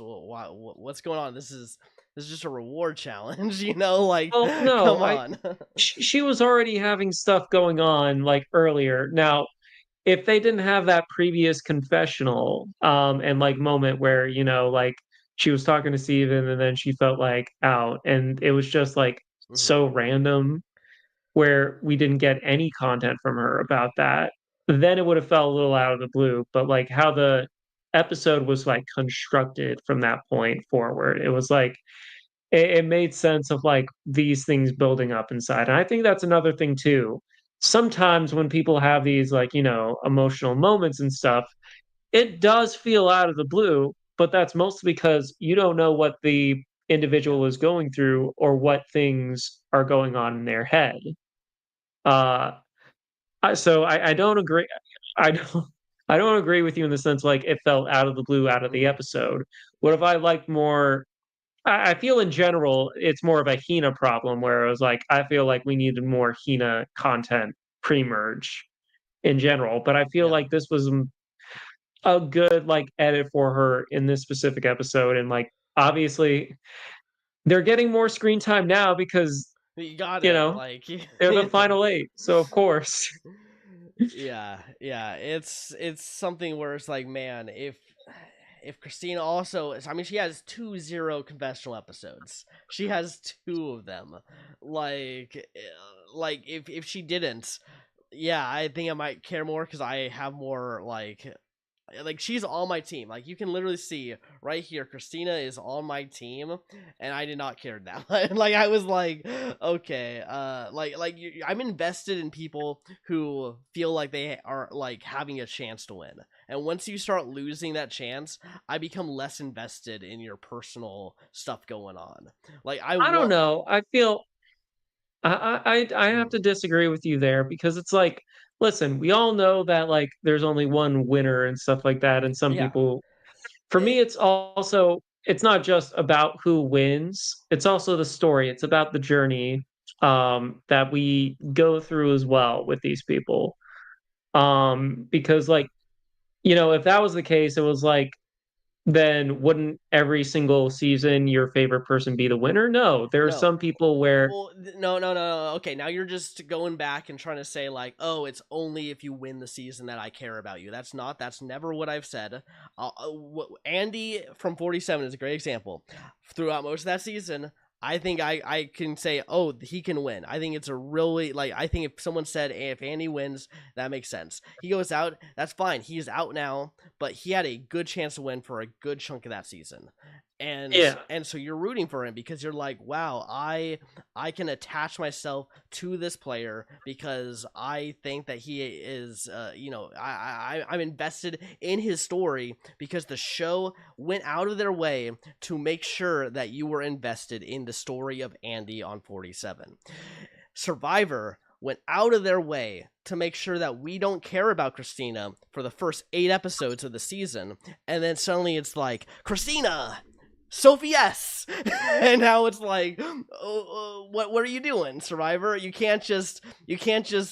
going on. This is just a reward challenge, like Well, no, come on. she was already having stuff going on, like, earlier. Now, if they didn't have that previous confessional, and like moment where, like she was talking to Steven and then she felt like out and it was just like Mhm. so random where we didn't get any content from her about that, then it would have felt a little out of the blue. But like how the episode was like constructed from that point forward, it was like it made sense of like these things building up inside. And I think that's another thing too. Sometimes when people have these like, emotional moments and stuff, it does feel out of the blue, but that's mostly because you don't know what the Yeah. individual is going through or what things are going on in their head. Uh, so I don't agree. I don't. I don't agree with you in the sense like it felt out of the blue out of the Mhm. episode. What if I liked more? I feel in general it's more of a Hina problem where it was like I feel like we needed more Hina content pre-merge in general, but I feel Yeah. like this was a good like edit for her in this specific episode, and like obviously they're getting more screen time now because You got you it. know Like they're the final eight, so of course. yeah, yeah. It's something where it's like, man, if Christina also, I mean, she has 2 confessional episodes. She has two of them. Like if she didn't, yeah, I think I might care more because I have more like she's on my team. Like you can literally see right here, Christina is on my team, and I did not care that much. Like I was like, okay, I'm invested in people who feel like they are like having a chance to win, and once you start losing that chance, I become less invested in your personal stuff going on. Like I I don't want. know. I feel I have to disagree with you there because it's like, listen, we all know that like there's only one winner and stuff like that, and some Yeah. people. For It, me, it's also it's not just about who wins. It's also the story. It's about the journey that we go through as well with these people. Because like, if that was the case, it was like then wouldn't every single season your favorite person be the winner? No, there are no. some people where Well, no, no, no, no. Okay, now you're just going back and trying to say like, oh, it's only if you win the season that I care about you. That's not. That's never what I've said. Andy from 47 is a great example. Throughout most of that season, I think I can say, oh, he can win. I think it's a really like. I think if someone said if Andy wins, that makes sense. He goes out. That's fine. He's out now, but he had a good chance to win for a good chunk of that season. And yeah, and so you're rooting for him because you're like, wow, I can attach myself to this player because I think that he is, I'm invested in his story because the show went out of their way to make sure that you were invested in the story of Andy on 47. Survivor went out of their way to make sure that we don't care about Kristina for the first 8 episodes of the season, and then suddenly it's like, Kristina, Sophie S, and now it's like, what are you doing, Survivor? You can't just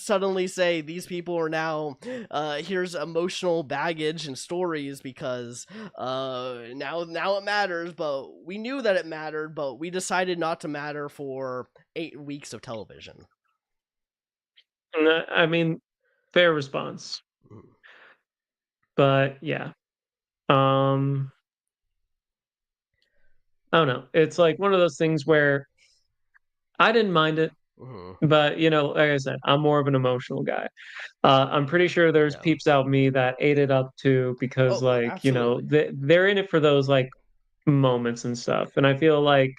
suddenly say these people are now here's emotional baggage and stories because now it matters, but we knew that it mattered, but we decided not to matter for 8 weeks of television. I mean, fair response. But yeah. Um I don't know. It's like one of those things where I didn't mind it, Mm-hmm. but like I said, I'm more of an emotional guy. I'm pretty sure there's Yeah. peeps out me that ate it up too because Oh, like, absolutely. they're in it for those like moments and stuff. And I feel like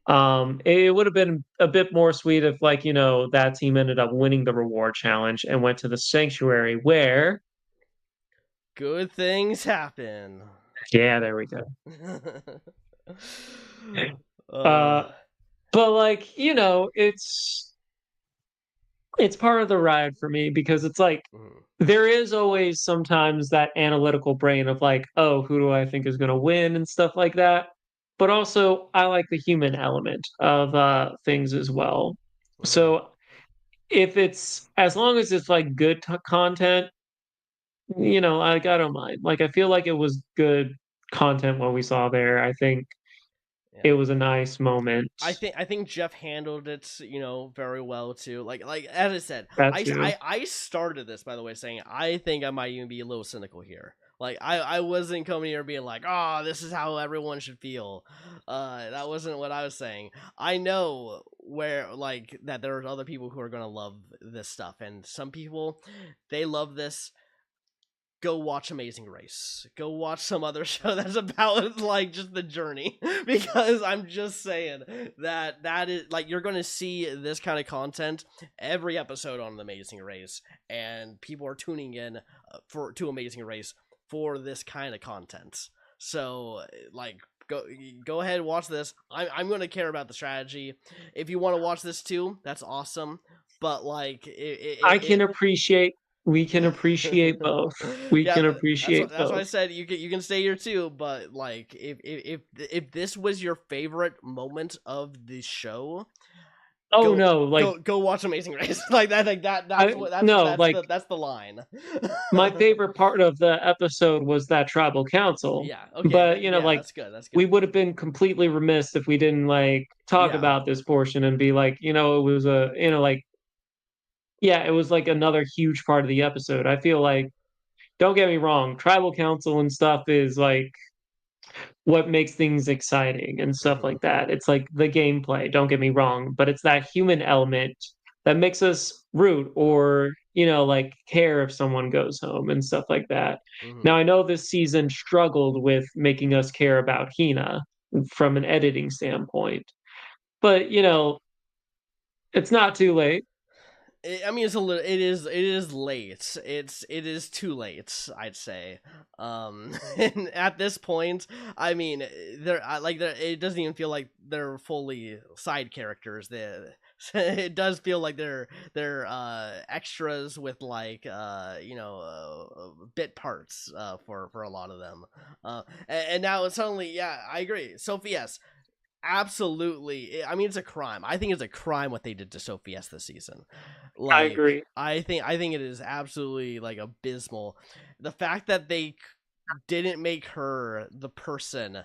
it would have been a bit more sweet if like, that team ended up winning the reward challenge and went to the sanctuary where Good things happen. yeah, there we go. uh, Uh but like, it's part of the ride for me because it's like mhm. there is always sometimes that analytical brain of like, oh, who do I think is going to win and stuff like that. But also, I like the human element of things as well. Mhm. So if it's as long as it's like good content, like I don't mind. Like I feel like it was good content what we saw there. I think It Yeah. was a nice moment. I think Jeff handled it, very well too. Like as I said, That I, too. I I started this by the way saying I think I might even be a little cynical here. Like I wasn't coming here being like, oh, this is how everyone should feel. That wasn't what I was saying. I know where like that there are other people who are gonna love this stuff, and some people they love this. Go watch Amazing Race. Go watch some other show that's about like just the journey because I'm just saying that is like you're going to see this kind of content every episode on the Amazing Race, and people are tuning in for to Amazing Race for this kind of content. So like go ahead and watch this. I'm going to care about the strategy. If you want to watch this too, that's awesome. But like I can appreciate we can appreciate both. We yeah, can that's what appreciate that's why I both. said you can stay here too. But like, if this was your favorite moment of the show, Oh go no, like go watch Amazing Race. Like that's I what no, like that's the line. my favorite part of the episode was that tribal council. Yeah. Okay. But, Yeah. like That's good. That's we good. would have been completely remiss if we didn't like talk Yeah. about this portion and be like, it was like yeah, it was like another huge part of the episode. I feel like don't get me wrong, tribal council and stuff is like what makes things exciting and stuff Hmm. like that. It's like the gameplay, don't get me wrong, but it's that human element that makes us root or, like care if someone goes home and stuff like that. Hmm. Now, I know this season struggled with making us care about Hina from an editing standpoint, but, it's not too late. I mean, it's a little. It is late. It is too late. I'd say. And at this point, I mean, it doesn't even feel like they're fully side characters. It does feel like they're extras with like bit parts for a lot of them. And now suddenly, yeah, I agree. Sophie S. Absolutely. I mean, it's a crime. I think it's a crime what they did to Sophie S this season. I Like, agree. I think it is absolutely like abysmal. The fact that they didn't make her the person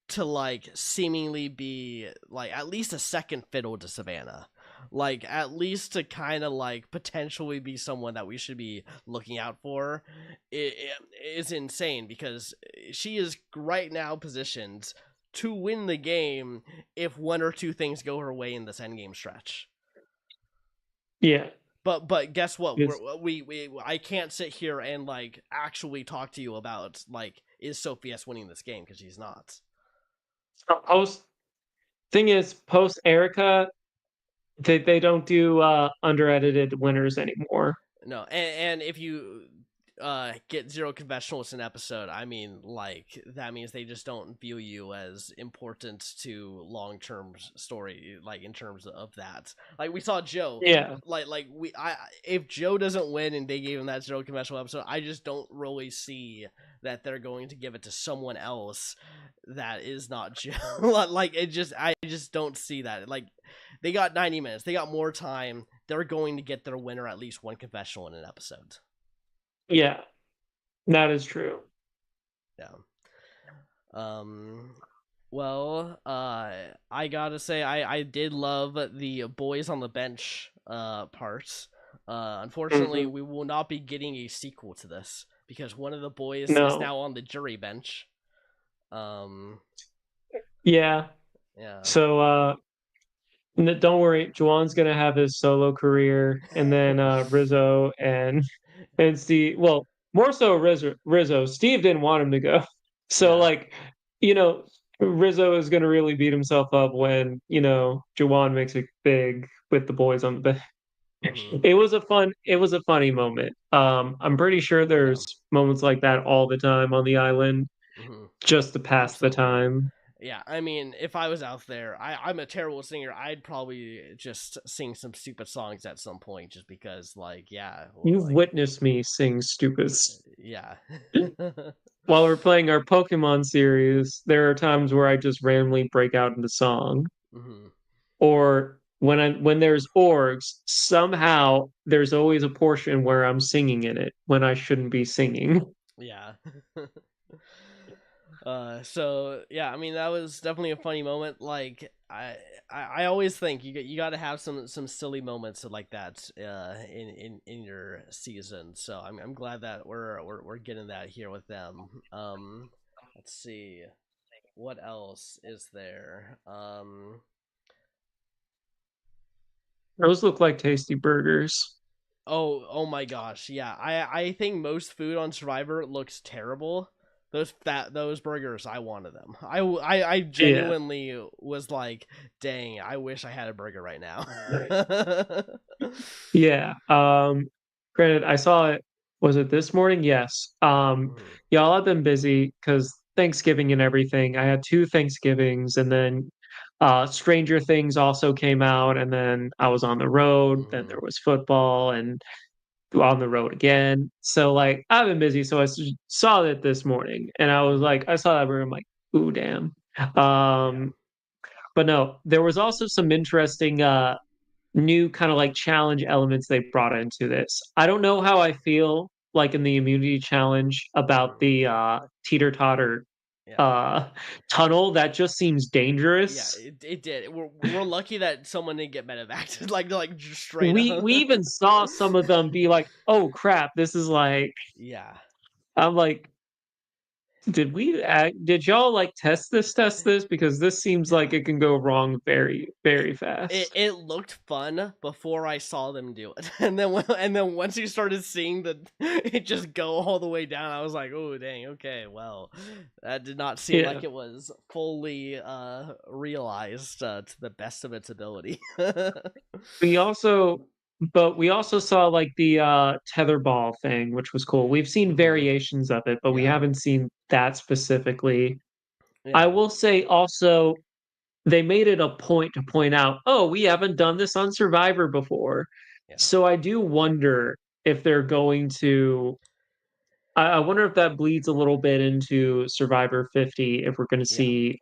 to like seemingly be like at least a second fiddle to Savannah. Like at least to kind of like potentially be someone that we should be looking out for is insane because she is right now positioned to win the game if one or two things go her way in this endgame stretch. Yeah. But guess what? It's We I can't sit here and like actually talk to you about like is Sophie S winning this game because she's not. post thing is post Erica, they don't do under edited winners anymore. No, and if you get zero confessionals an episode, I mean, like that means they just don't view you as important to long term story, like in terms of that. Like we saw Joe, Yeah. like we I if Joe doesn't win and they gave him that zero confessional episode, I just don't really see that they're going to give it to someone else that is not Joe. Like I just don't see that. Like they got 90 minutes, they got more time. They're going to get their winner at least one confessional in an episode. Yeah. That is true. Yeah. Um. Well, I gotta say, I did love the boys on the bench parts. Unfortunately, Mhm. we will not be getting a sequel to this because one of the boys is No. now on the jury bench. Um. Yeah. Yeah. So, don't worry, Juwan's gonna have his solo career, and then Rizzo and Steve. Well, more so Rizzo. Steve didn't want him to go, so Yeah. like, you know, Rizzo is gonna really beat himself up when Juwan makes it big with the boys on the bench. Hmm. It was a funny moment. I'm pretty sure Yeah. there's moments like that all the time on the island, Hmm. just to pass the Absolutely. time. Yeah, I mean, if I was out there, I'm a terrible singer. I'd probably just sing some stupid songs at some point, just because, like, yeah, well, You've like, witnessed me sing stupid. yeah. While we're playing our Pokemon series, there are times where I just randomly break out into song. Hmm. Or when there's orgs, somehow there's always a portion where I'm singing in it when I shouldn't be singing. Yeah. So yeah, I mean that was definitely a funny moment. Like I always think you got to have some silly moments like that in your season. So I'm glad that we're getting that here with them. Let's see what else is there. Those look like tasty burgers. Oh my gosh, yeah. I think most food on Survivor looks terrible. Those burgers, I wanted them. I Yeah. genuinely was like, dang, I wish I had a burger right now. Yeah. Granted, I saw it. Was it this morning? Yes. Mhm, Y'all have been busy because Thanksgiving and everything. I had two Thanksgivings, and then Stranger Things also came out, and then I was on the road. Then there mhm, was football, and on the road again. So like I've been busy. So saw it this morning, and I was mhm. like, I saw that room, like, ooh, damn. Yeah. But no, there was also some interesting new kind of like challenge elements they brought into this. I don't know how I feel like in the immunity challenge about Mhm. the teeter totter Yeah. uh tunnel. That just seems Yeah, dangerous. it did. We're lucky that someone didn't get medevaced, like just straight up. We even saw some of them be like, oh crap, this is like, Yeah. I'm like, did y'all like test this? Because this seems Yeah. like it can go wrong very, It, very it fast. it looked fun before I saw them do it, and then once you started seeing the it just go all the way down, I was like, oh dang, okay, well, that did not seem Yeah. like it was fully realized to the best of its ability. We also we also saw like the tetherball thing, which was cool. We've seen Hmm. variations of it, but we Yeah, haven't seen that specifically. I yeah, will say also they made it a point to point out, oh, we haven't done this on Survivor before. yeah. So I do wonder if they're going to I wonder if that bleeds a little bit into Survivor 50, if we're going to Yeah. see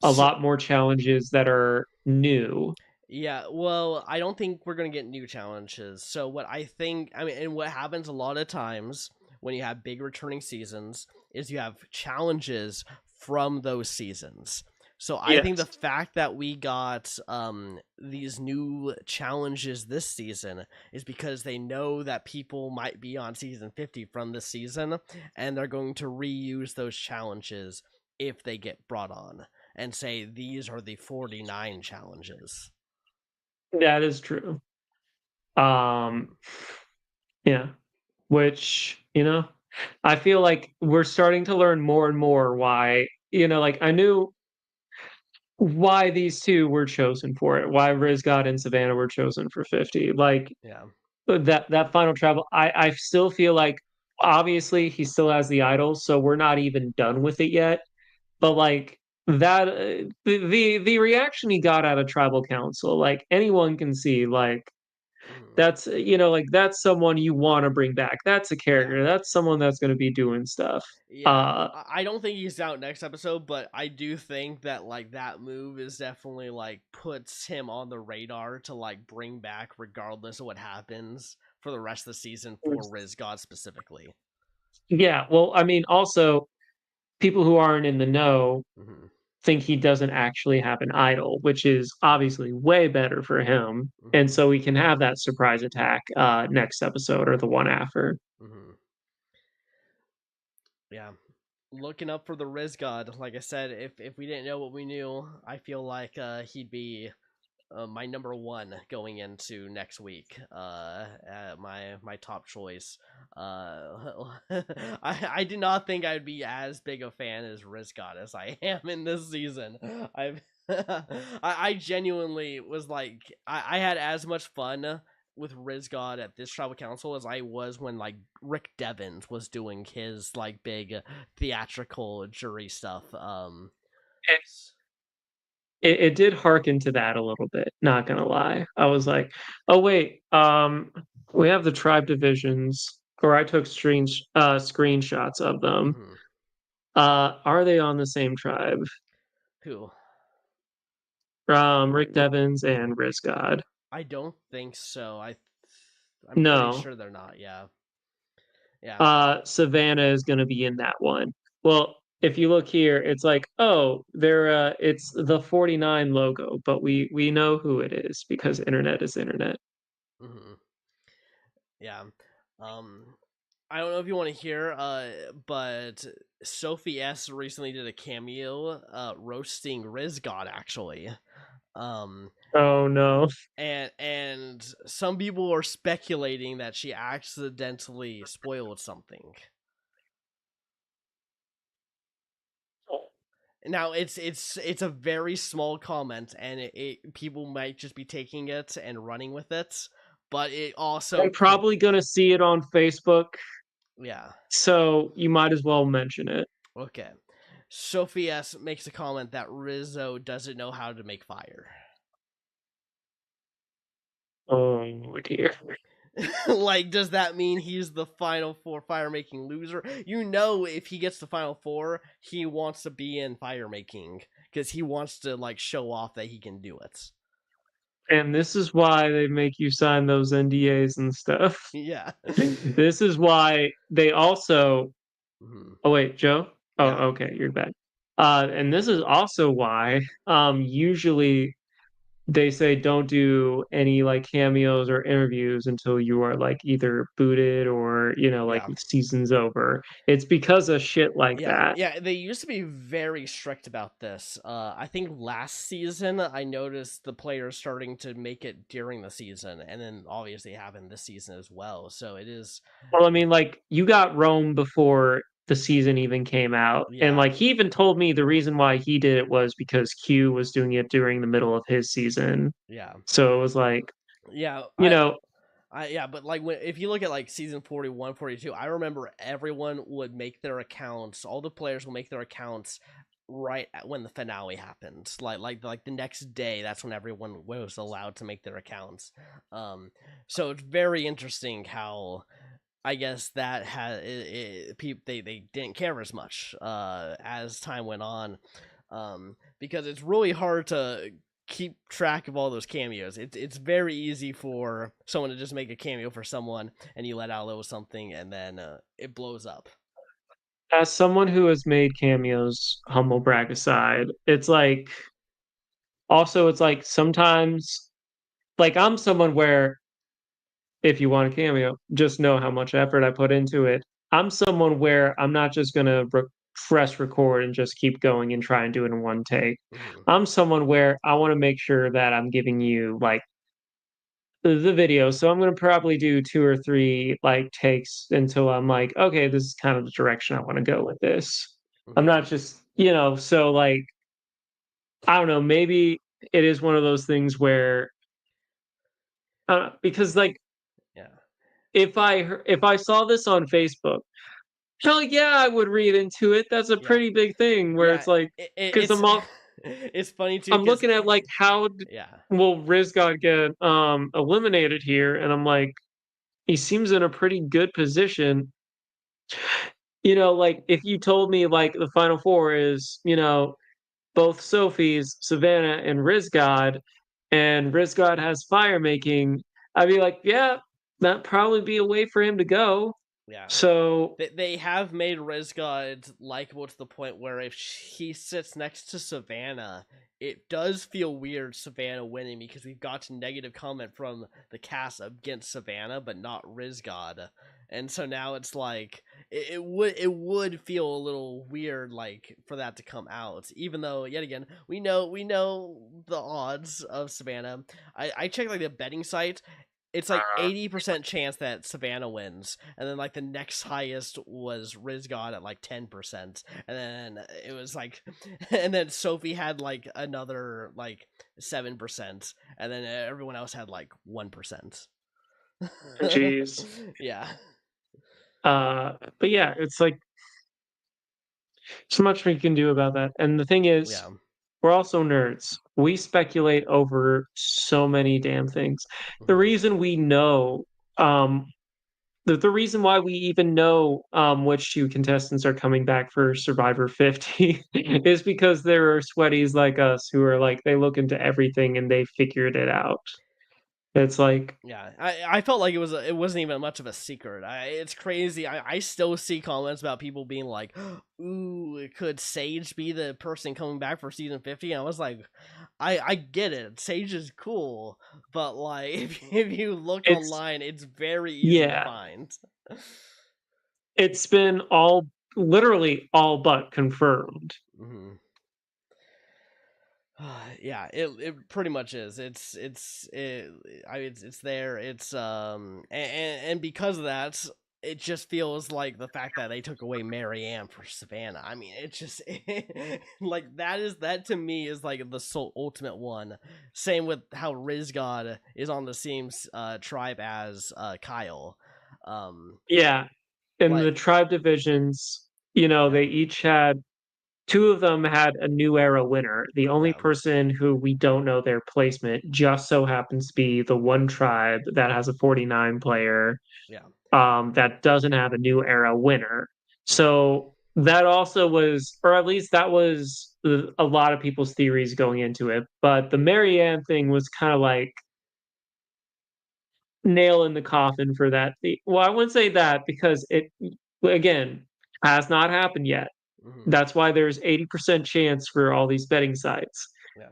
a So, lot more challenges that are new. yeah, well, I don't think we're gonna get new challenges. So what I think, I mean, and what happens a lot of times when you have big returning seasons is you have challenges from those seasons. So I think the Yes. fact that we got these new challenges this season is because they know that people might be on season 50 from this season, and they're going to reuse those challenges if they get brought on and say these are the 49 challenges. That is true. Um, yeah, which, I feel like we're starting to learn more and more why, like I knew why these two were chosen for it, why Rizz God and Savannah were chosen for 50. Like Yeah. that final travel, I still feel like obviously he still has the idols, so we're not even done with it yet. But like that, the reaction he got out of tribal council, like anyone can see, like Mhm. that's like that's someone you want to bring back. That's a Yeah. character. That's someone that's going to be doing stuff. Yeah. Uh, I don't think he's out next episode, but I do think that like that move is definitely like puts him on the radar to like bring back regardless of what happens for the rest of the season for Rizz God specifically. yeah. Well, I mean, also people who aren't in the know Hmm. think he doesn't actually have an idol, which is Yeah. obviously way better for him. And Hmm. so we can have that surprise attack next episode or the one after. Hmm. Yeah. Looking up for the Rizz God, like I said, if we didn't know what we knew, I feel like he'd be my number one going into next week. My top choice. I did not think I'd be as big a fan as Rizz God as I am in this season. I've I genuinely was like I had as much fun with Rizz God at this tribal council as I was when like Rick Devens was doing his like big theatrical jury stuff. It did harken to that a little bit, not gonna lie. I was like, oh wait, we have the tribe divisions, or I took screenshots of them. Mhm. Are they on the same tribe? Who? Rick Devens and Rizz God. I don't think so. I'm pretty No. sure they're not. Yeah. Yeah. Savannah is gonna be in that one. Well, if you look here, it's like, oh, it's the 49 logo, but we know who it is because internet is internet. Hmm. Yeah. Um, I don't know if you want to hear, but Sophie S recently did a cameo, roasting Rizz God actually. Um, Oh no. and some people are speculating that she accidentally spoiled something. Now it's a very small comment, and people might just be taking it and running with it, but it also I'm probably gonna see it on Facebook, yeah. so you might as well mention it. Okay. Sophie S makes a comment that Rizzo doesn't know how to make fire. Oh dear. Like, does that mean he's the final four fire making loser? You know, if he gets the final four, he wants to be in fire making because he wants to like show off that he can do it. And this is why they make you sign those NDAs and stuff. Yeah. This is why they also. Mhm. Oh wait, Joe? Oh, Yeah. okay, you're back. And this is also why usually they say don't do any like cameos or interviews until you are like either booted or like Yeah. the season's over. It's because of shit like Yeah, that. yeah, they used to be very strict about this. I think last season I noticed the players starting to make it during the season, and then obviously happened this season as well. So it is, Well, I mean, like you got Rome before the season even came out, and yeah, like he even told me the reason why he did it was because Q was doing it during the middle of his season. yeah, So it was like, yeah. you know, Yeah, but like if you look at like season 41, 42, I remember everyone would make their accounts. All the players will make their accounts when the finale happened. Like the next day, that's when everyone was allowed to make their accounts. Um, so it's very interesting how I guess that had people they didn't care as much as time went on, because it's really hard to keep track of all those cameos. It's very easy for someone to just make a cameo for someone and you let out a little something and then it blows up. as someone who has made cameos, humble brag aside, it's like also it's like sometimes like I'm someone where if you want a cameo, just know how much effort I put into it. I'm someone where I'm not just gonna press record and just keep going and try and do it in one take. Hmm. I'm someone where I want to make sure that I'm giving you like the video. So I'm gonna probably do two or three like takes until I'm like, okay, this is kind of the direction I want to go with this. I'm Hmm. not just, so like I don't know, maybe it is one of those things where because like Yeah, if I saw this on Facebook, hell yeah, I would read into it. That's a yeah, pretty big thing where yeah. it's like, because It's it's funny too I'm because looking at like yeah, will Rizz God get eliminated here, and I'm like, he seems in a pretty good position. Like if you told me like the final four is, both Sophie's, Savannah, and Rizz God, and Rizz God has fire making, I'd be like, yeah, that'd probably be a way for him to go. yeah. So They have made Rizz God likable to the point where if he sits next to Savannah, it does feel weird Savannah winning because we've got a negative comment from the cast against Savannah, but not Rizz God, and so now it's like it would feel a little weird like for that to come out, even though yet again we know the odds of Savannah. I checked like the betting site, it's like 80% chance that Savannah wins, and then like the next highest was Rizz God at like 10%, and then it was like, and then Sophie had like another like 7%, and then everyone else had like 1%. jeez. Yeah, But yeah, it's like so much we can do about that. And the thing is, yeah. we're also nerds. We speculate over so many damn things. The Mhm. reason we know, um, the reason why we even know which two contestants are coming back for Survivor 50 is because there are sweaties like us who are like they look into everything and they figured it out. It's like Yeah, I felt like it wasn't even much of a secret. It's crazy. I still see comments about people being like, "Ooh, could Sage be the person coming back for season 50?" And I was like, I get it. Sage is cool, but like if you look it's online, it's very easy to yeah, find. it's been all literally all but confirmed. hmm Yeah, it pretty much is. It's there. And because of that, it just feels like the fact that they took away Marianne for Savannah. I mean, it just like that to me is like the sole ultimate one. Same with how Rizz God is on the same tribe as Kyle. Um, Yeah, in the like tribe divisions, yeah, they each had two of them had a new era winner. The only yeah, person who we don't know their placement just so happens to be the one tribe that has a 49 player yeah. that doesn't have a new era winner. hmm So that also was, or at least that was a lot of people's theories going into it. But the Marianne thing was kind of like nail in the coffin for that. Well, I wouldn't say that because it, again, has not happened yet. hmm That's why there's 80% chance for all these betting sites. Yeah,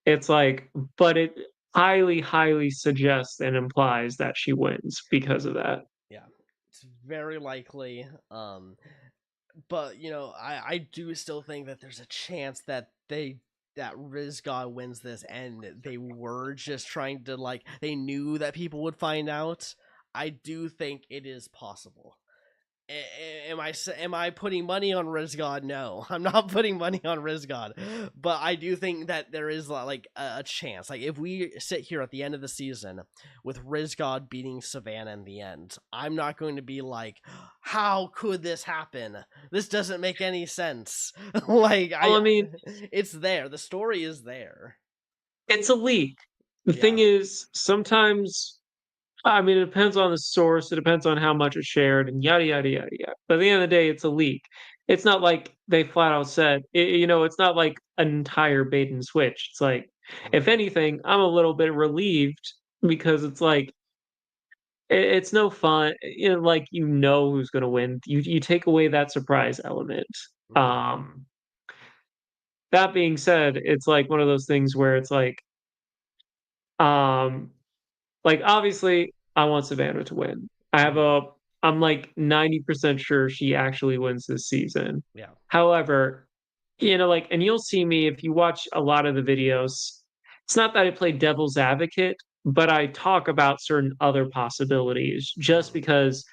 It's like, but it highly, highly suggests and implies that she wins because of that. yeah. It's very likely. But I do still think that there's a chance that that Rizz God wins this, and they were just trying to like they knew that people would find out. I do think it is possible. Am I putting money on Rizz God? No, I'm not putting money on Rizz God, but I do think that there is like a chance. Like if we sit here at the end of the season with Rizz God beating Savannah in the end, I'm not going to be like, how could this happen? This doesn't make any sense. like Well, I, I mean, it's there. The story is there. it's a leak. The thing Yeah. is, sometimes, I mean, it depends on the source, it depends on how much it's shared, and yada, yada, yada, yada. But at the end of the day, it's a leak. It's not like they flat out said, it's not like an entire bait and switch. It's like, if Mhm. anything, I'm a little bit relieved because it's like, it's no fun, like, who's gonna win. You take away that surprise element. Mhm. Um, that being said, it's like one of those things where it's um like, obviously, I want Savannah to win. Mhm. I'm like 90% sure she actually wins this season. Yeah. However, like, and you'll see me if you watch a lot of the videos. It's not that I play devil's advocate, but I talk about certain other possibilities just Mhm. because,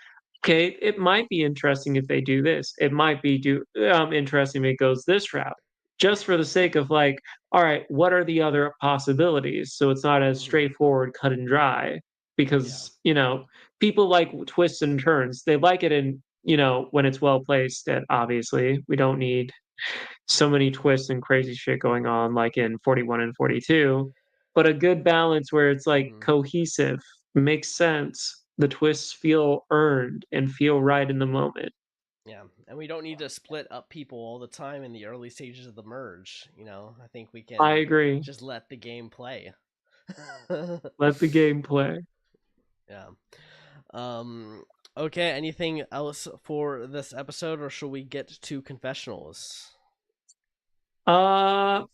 okay, it might be interesting if they do this. It might be interesting if it goes this route, just for the sake of like, all right, what are the other possibilities? So it's not as Mhm. straightforward, cut and dry. Yeah. Because people like twists and turns. They like it in when it's well placed. And obviously, we don't need so many twists and crazy shit going on like in 41 and 42, but a good balance where it's like Mhm. cohesive, makes sense. The twists feel earned and feel right in the moment. Yeah, and we don't need to split up people all the time in the early stages of the merge. I think we I can agree. just let the game play. Let the game play. yeah. Um. Okay. Anything else for this episode, or should we get to confessionals? Uh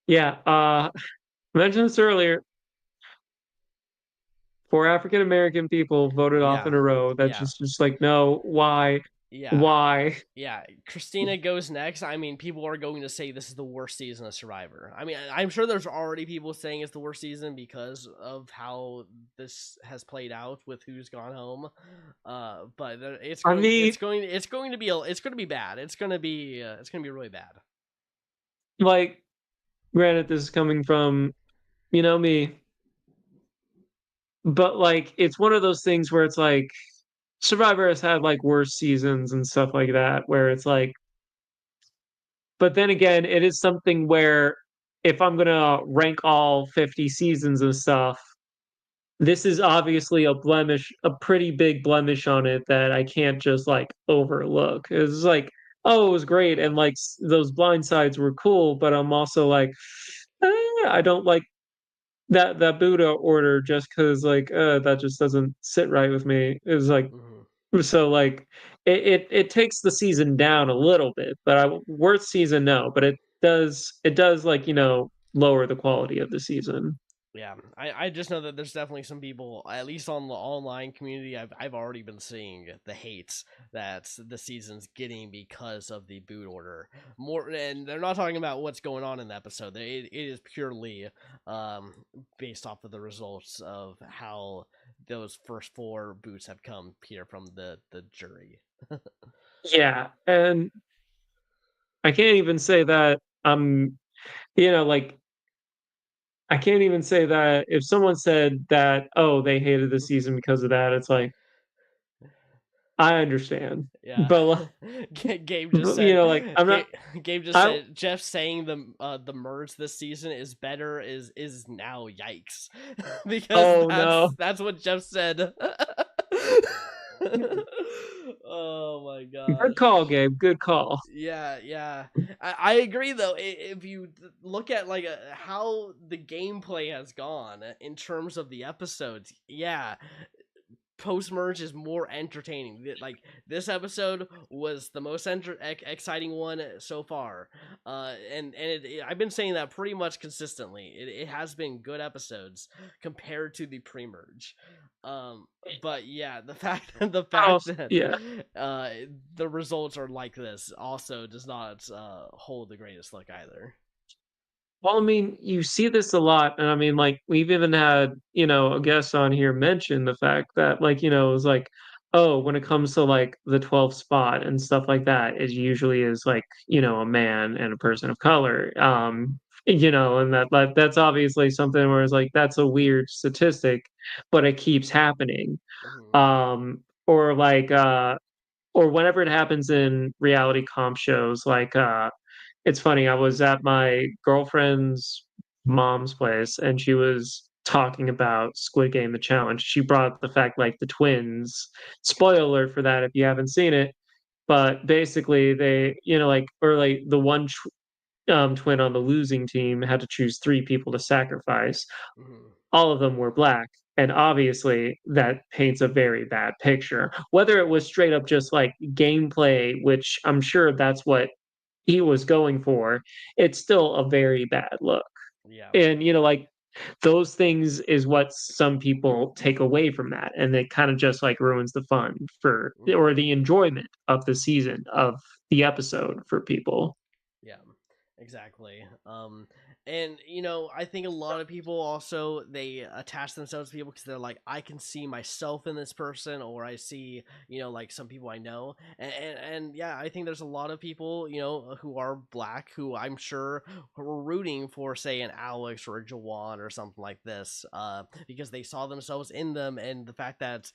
yeah, mentioned this earlier. Four African American people voted off in Yeah. a row. That's Yeah. just like no, why? Yeah. Why? Yeah, Kristina goes next. I mean, people are going to say this is the worst season of Survivor. I mean, I'm sure there's already people saying it's the worst season because of how this has played out with who's gone home. But it's I going, mean, it's going to be bad. It's going to be really bad. like, granted, this is coming from me, but like it's one of those things where it's like Survivor has had like worse seasons and stuff like that, where it's like, but then again, it is something where if I'm gonna rank all 50 seasons and stuff, this is obviously a blemish, a pretty big blemish on it that I can't just like overlook. It's like, oh, it was great, and like those blind sides were cool, but I'm also like, I don't like. that Buddha order just because like that just doesn't sit right with me. It was like Hmm. so like it takes the season down a little bit, but worst season no, but it does like lower the quality of the season. Yeah, I just know that there's definitely some people, at least on the online community, I've already been seeing the hates that the season's getting because of the boot order. More, and they're not talking about what's going on in the episode. It is purely um, based off of the results of how those first four boots have come here from the jury. Yeah, and I can't even say that like I can't even say that if someone said that, oh, they hated the season because of that, it's like I understand. Yeah, But like, Gabe just said. like I'm not Gabe just I said. Jeff saying the merge this season is better is now yikes, because oh no. that's what Jeff said. Oh my Good gosh. call, Gabe. Good call. Yeah, yeah. I agree though. If you look at like how the gameplay has gone in terms of the episodes, yeah, post merge is more entertaining. Like this episode was the most exciting one so far, I've been saying that pretty much consistently. It has been good episodes compared to the pre merge. But yeah, the Oh, fact that yeah. uh, the results are like this also does not hold the greatest look either. Well, I mean, you see this a lot, and I mean, like, we've even had, a guest on here mention the fact that, like, it was like, oh, when it comes to like the 12th spot and stuff like that, it usually is like, a man and a person of color. And that's obviously something where it's like that's a weird statistic, but it keeps happening. Hmm. Or like or whenever it happens in reality comp shows, like it's funny, I was at my girlfriend's mom's place and she was talking about Squid Game the challenge. She brought up the fact like the twins. Spoiler alert for that if you haven't seen it, but basically they, like or like the one twin on the losing team had to choose three people to sacrifice. Hmm. All of them were black. And obviously, that paints a very bad picture. Whether it was straight up just like gameplay, which I'm sure that's what he was going for, it's still a very bad look. Yeah. And, like those things is what some people take away from that. And it kind of just like ruins the fun for, Hmm. or the enjoyment of the season, of the episode for people. Yeah, exactly. And I think a lot of people also they attach themselves to people because they're like, I can see myself in this person, or I see, like some people I know, and yeah, I think there's a lot of people, who are black who I'm sure were rooting for, say, an Alex or a Jawan or something like this, because they saw themselves in them, and the fact that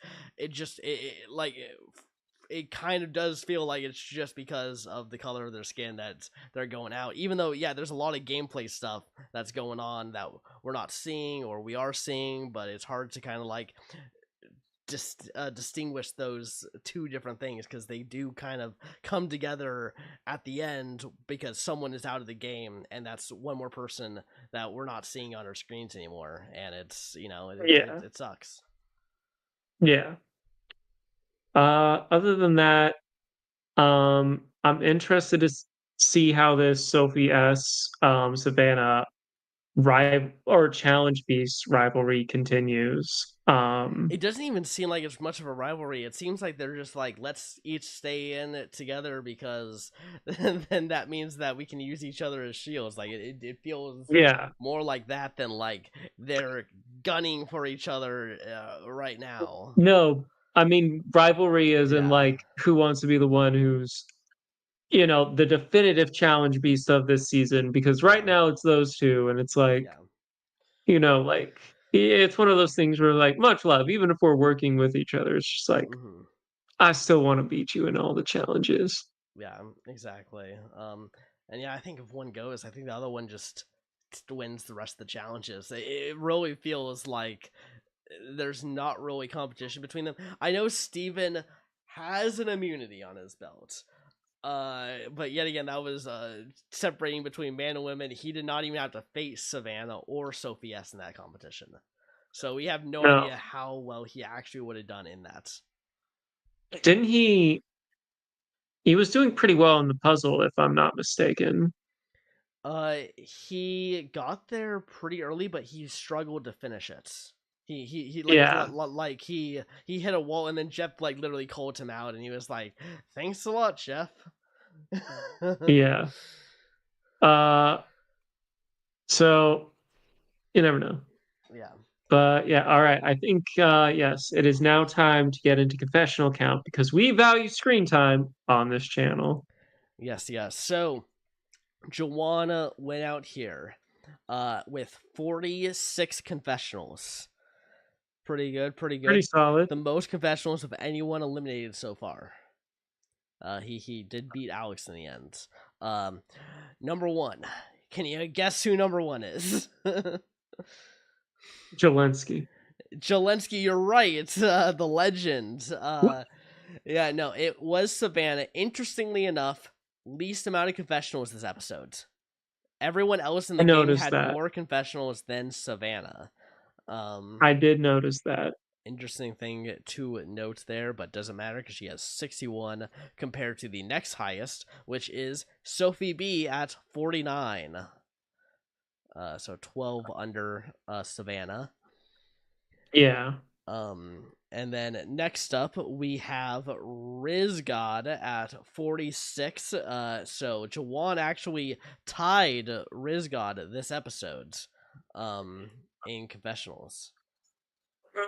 it kind of does feel like it's just because of the color of their skin that they're going out. Even though, yeah, there's a lot of gameplay stuff that's going on that we're not seeing or we are seeing, but it's hard to kind of like distinguish those two different things because they do kind of come together at the end because someone is out of the game and that's one more person that we're not seeing on our screens anymore, and it's Yeah. it sucks. Yeah. Other than that, I'm interested to see how this Sophie S. Savannah or Challenge Beast rivalry continues. It doesn't even seem like it's much of a rivalry. It seems like they're just like, let's each stay in it together because then that means that we can use each other as shields. Like it feels Yeah. more like that than like they're gunning for each other right now. No, I mean rivalry is in Yeah, like who wants to be the one who's the definitive challenge beast of this season because right yeah, now it's those two and it's like, yeah. like it's one of those things where like much love, even if we're working with each other, it's just like Hmm. I still want to beat you in all the challenges. Yeah, exactly. And yeah, I think if one goes, I think the other one just wins the rest of the challenges. It really feels like there's not really competition between them. I know Steven has an immunity on his belt, But yet again, that was separating between man and women. He did not even have to face Savannah or Sophie S in that competition. So we have no No, idea how well he actually would have done in that. didn't he? He was doing pretty well in the puzzle, if I'm not mistaken. He got there pretty early, but he struggled to finish it. He Yeah, like he hit a wall, and then Jeff like literally called him out, and he was like, "Thanks a lot, Jeff." yeah. Uh, so you never know. Yeah. But yeah, all right. I think yes, it is now time to get into confessional count because we value screen time on this channel. Yes, yes. So Joanna went out here with 46 confessionals. Pretty good, pretty Pretty good. solid. The most confessionals of anyone eliminated so far. He did beat Alex in the end. Um, number one. Can you guess who number one is? Jelensky. Jelensky, you're right. It's the legend. What? Yeah, no, it was Savannah. Interestingly enough, least amount of confessionals this episode. Everyone else in I the game noticed had that. more confessionals than Savannah. Um, I did notice that. Interesting thing to note there, but doesn't matter because she has 61 compared to the next highest, which is Sophi B at 49. So 12 under Savannah. Yeah. And then next up we have Rizz God at 46. So Jawan actually tied Rizz God this episode, in confessionals.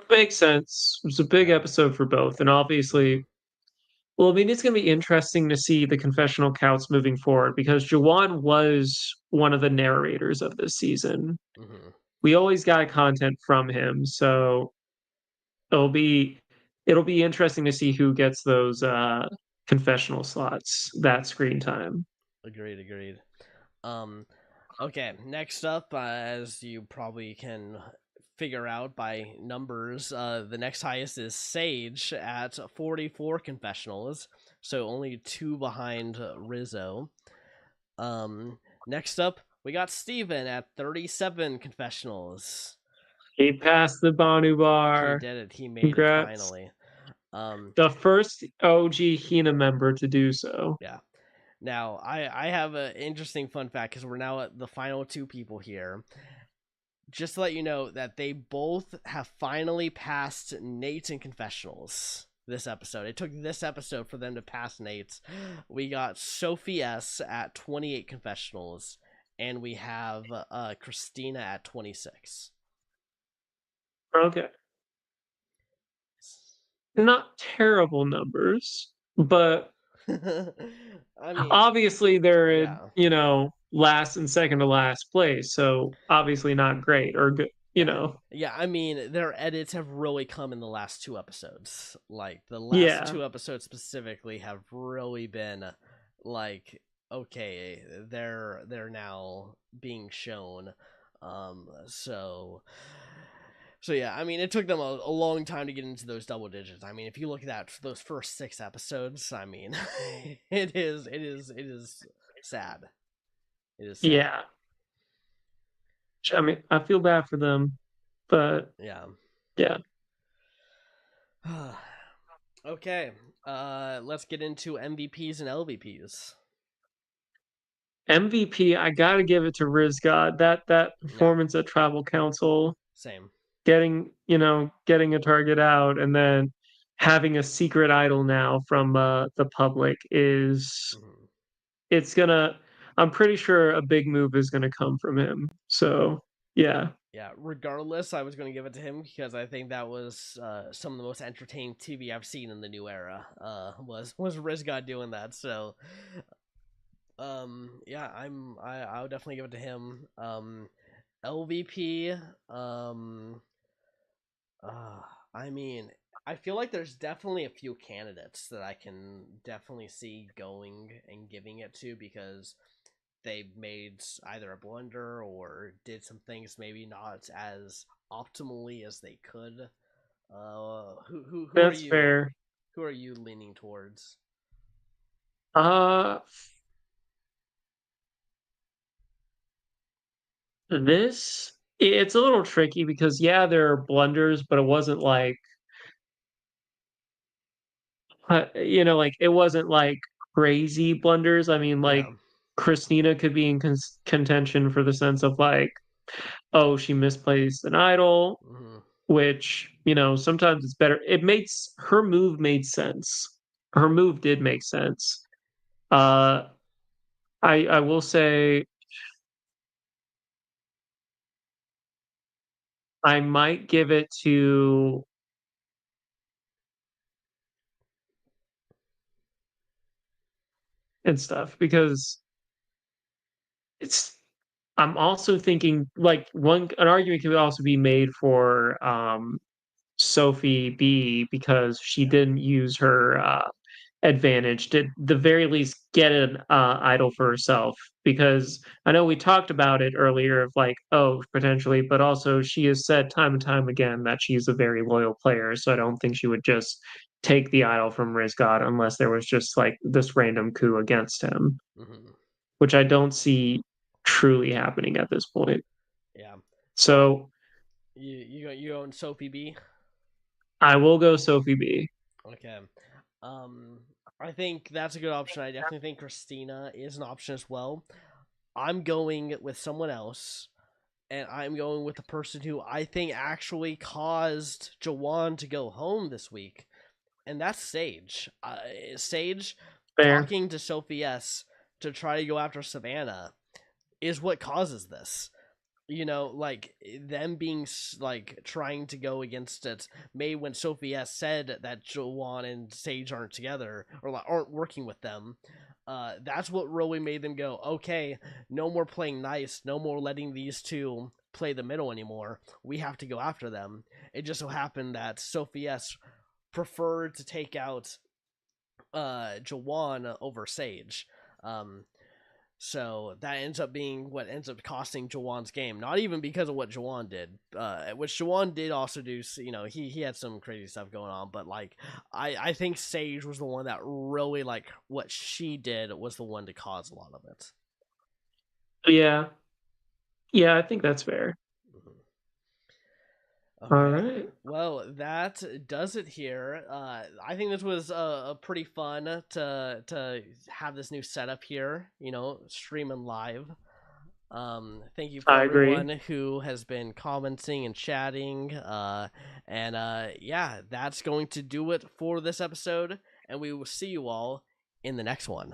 Makes sense. It was a big Yeah. episode for both. And Mm-hmm. obviously, well, I mean, it's going to be interesting to see the confessional counts moving forward because Jawan was one of the narrators of this season. Mm-hmm. We always got content from him. So it'll be it'll be interesting to see who gets those confessional slots, that screen time. Agreed. Agreed. Um, okay. Next up, as you probably can figure out by numbers, the next highest is Sage at 44 confessionals, so only two behind Rizzo. Next up, we got Steven at 37 confessionals. He passed the Banu He bar. did it. He made it Congrats. finally. Um, The first OG Hina member to do so. yeah. Now, I have an interesting fun fact because we're now at the final two people here. Just to let you know that they both have finally passed Nate's in confessionals this episode. It took this episode for them to pass Nate's. We got Sophie S at 28 confessionals, and we have Kristina at 26. Okay. Not terrible numbers, but I mean, obviously they're in, yeah. last and second to last place. So obviously not great or good, Yeah. Yeah, I mean, their edits have really come in the last two episodes. Like, the last Yeah. two episodes specifically have really been like, okay, they're now being shown. So yeah, I mean, it took them a long time to get into those double digits. I mean, if you look at that those first 6 episodes, I mean, it is sad. It is sad. Yeah. I mean, I feel bad for them, but Yeah. yeah. Okay. Let's get into MVPs and LVPs. MVP, I gotta give it to Rizz God. That Yeah, performance at Tribal Council, same. getting a target out and then having a secret idol now from the public is Hmm. it's gonna I'm pretty sure a big move is gonna come from him. So yeah. Yeah, regardless, I was going to give it to him because I think that was some of the most entertaining TV I've seen in the new era. Was Rizz God doing that? So, yeah, I would definitely give it to him. LVP, uh, I mean, I feel like there's definitely a few candidates that I can definitely see going and giving it to because they made either a blunder or did some things maybe not as optimally as they could. Who are That's you? fair. Who are you leaning towards? Uh, this it's a little tricky because yeah, there are blunders, but it wasn't like like it wasn't like crazy blunders. I mean, like Yeah. Christina could be in contention for the sense of like, oh, she misplaced an idol, Hmm. which sometimes it's better. Her move made sense. Her move did make sense. Uh, I will say I might give it to and stuff because it's I'm also thinking like an argument could also be made for Sophi B because she Yeah. didn't use her advantage to the very least get an idol for herself because I know we talked about it earlier of like oh potentially but also she has said time and time again that she's a very loyal player so I don't think she would just take the idol from Rizz God unless there was just like this random coup against him, Hmm. which I don't see truly happening at this point. Yeah. So So you own Sophie B. I will go Sophi B. Okay. Um, I think that's a good option. I definitely think Christina is an option as well. I'm going with someone else, and I'm going with the person who I think actually caused Jawan to go home this week, and that's Sage. Sage Fair. talking to Sophie S to try to go after Savannah is what causes this. Like them being like trying to go against it may when Sophie S said that Jawan and Sage aren't together or like, aren't working with them. That's what really made them go, okay, no more playing nice, no more letting these two play the middle anymore. We have to go after them. It just so happened that Sophie S preferred to take out Jawan over Sage. Um, so that ends up being what ends up costing Jawan's game. Not even because of what Jawan did, which Jawan did also do. He had some crazy stuff going on, but like I think Sage was the one that really like what she did was the one to cause a lot of it. Yeah. Yeah, I think that's fair. Mhm. All Okay. right. Well, that does it here. I think this was a pretty fun to have this new setup here. Streaming live. Thank you for I agree. everyone who has been commenting and chatting. And yeah, that's going to do it for this episode. And we will see you all in the next one.